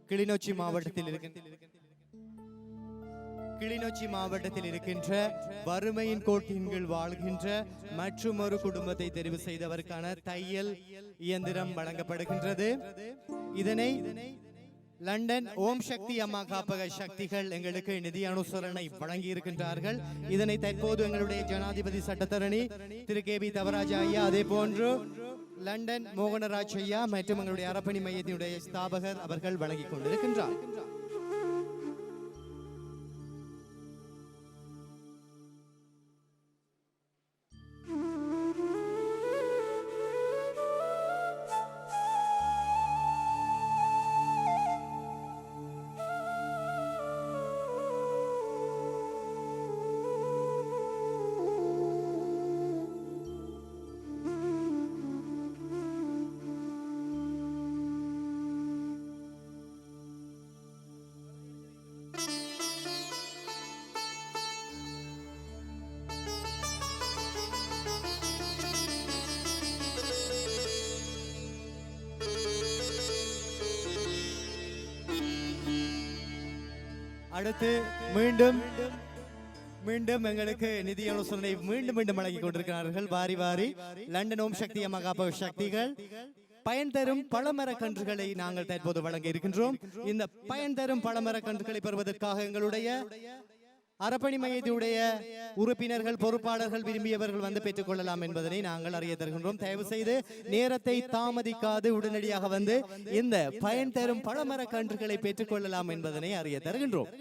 கிளிநொச்சி மாவட்டத்தில் இருக்கின்ற வறுமையின் கோட்டின் கீழ் வாழ்கின்ற மற்றும் ஒரு குடும்பத்தை தெரிவு செய்தவருக்கான தையல் இயந்திரம் வழங்கப்படுகின்றது. இதனை லண்டன் ஓம் சக்தி அம்மா காப்பக சக்திகள் எங்களுக்கு நிதி அனுசரணை வழங்கி இருக்கின்றார்கள். இதனை தற்போது எங்களுடைய ஜனாதிபதி சட்டத்தரணி திரு KV தவராஜ ஐயா, அதே போன்று லண்டன் மோகனராஜ் ஐயா மற்றும் எங்களுடைய அறப்பணி மையத்தினுடைய ஸ்தாபகர் அவர்கள் வழங்கிக் கொண்டிருக்கின்றார். அடுத்து மீண்டும் எங்களுக்கு நிதி ஆலோசனை மீண்டும் வழங்கி கொண்டிருக்கிறார்கள் வாரி வாரி லண்டன் ஓம் சக்தி அம்மா காப்பக சக்திகள். பயன் தரும் பழமர கன்றுகளை நாங்கள் தற்போது வழங்க இருக்கின்றோம். இந்த பயன் தரும் பழமர கன்றுகளை பெறுவதற்காக எங்களுடைய அறப்பணி மையத்தினுடைய உறுப்பினர்கள் பொறுப்பாளர்கள் விரும்பியவர்கள் வந்து பெற்றுக் கொள்ளலாம் என்பதனை நாங்கள் அறிய தருகின்றோம். தயவு செய்து நேரத்தை தாமதிக்காது உடனடியாக வந்து இந்த பயன் தரும் பழமர கன்றுகளை பெற்றுக் கொள்ளலாம் என்பதனை அறிய தருகின்றோம்.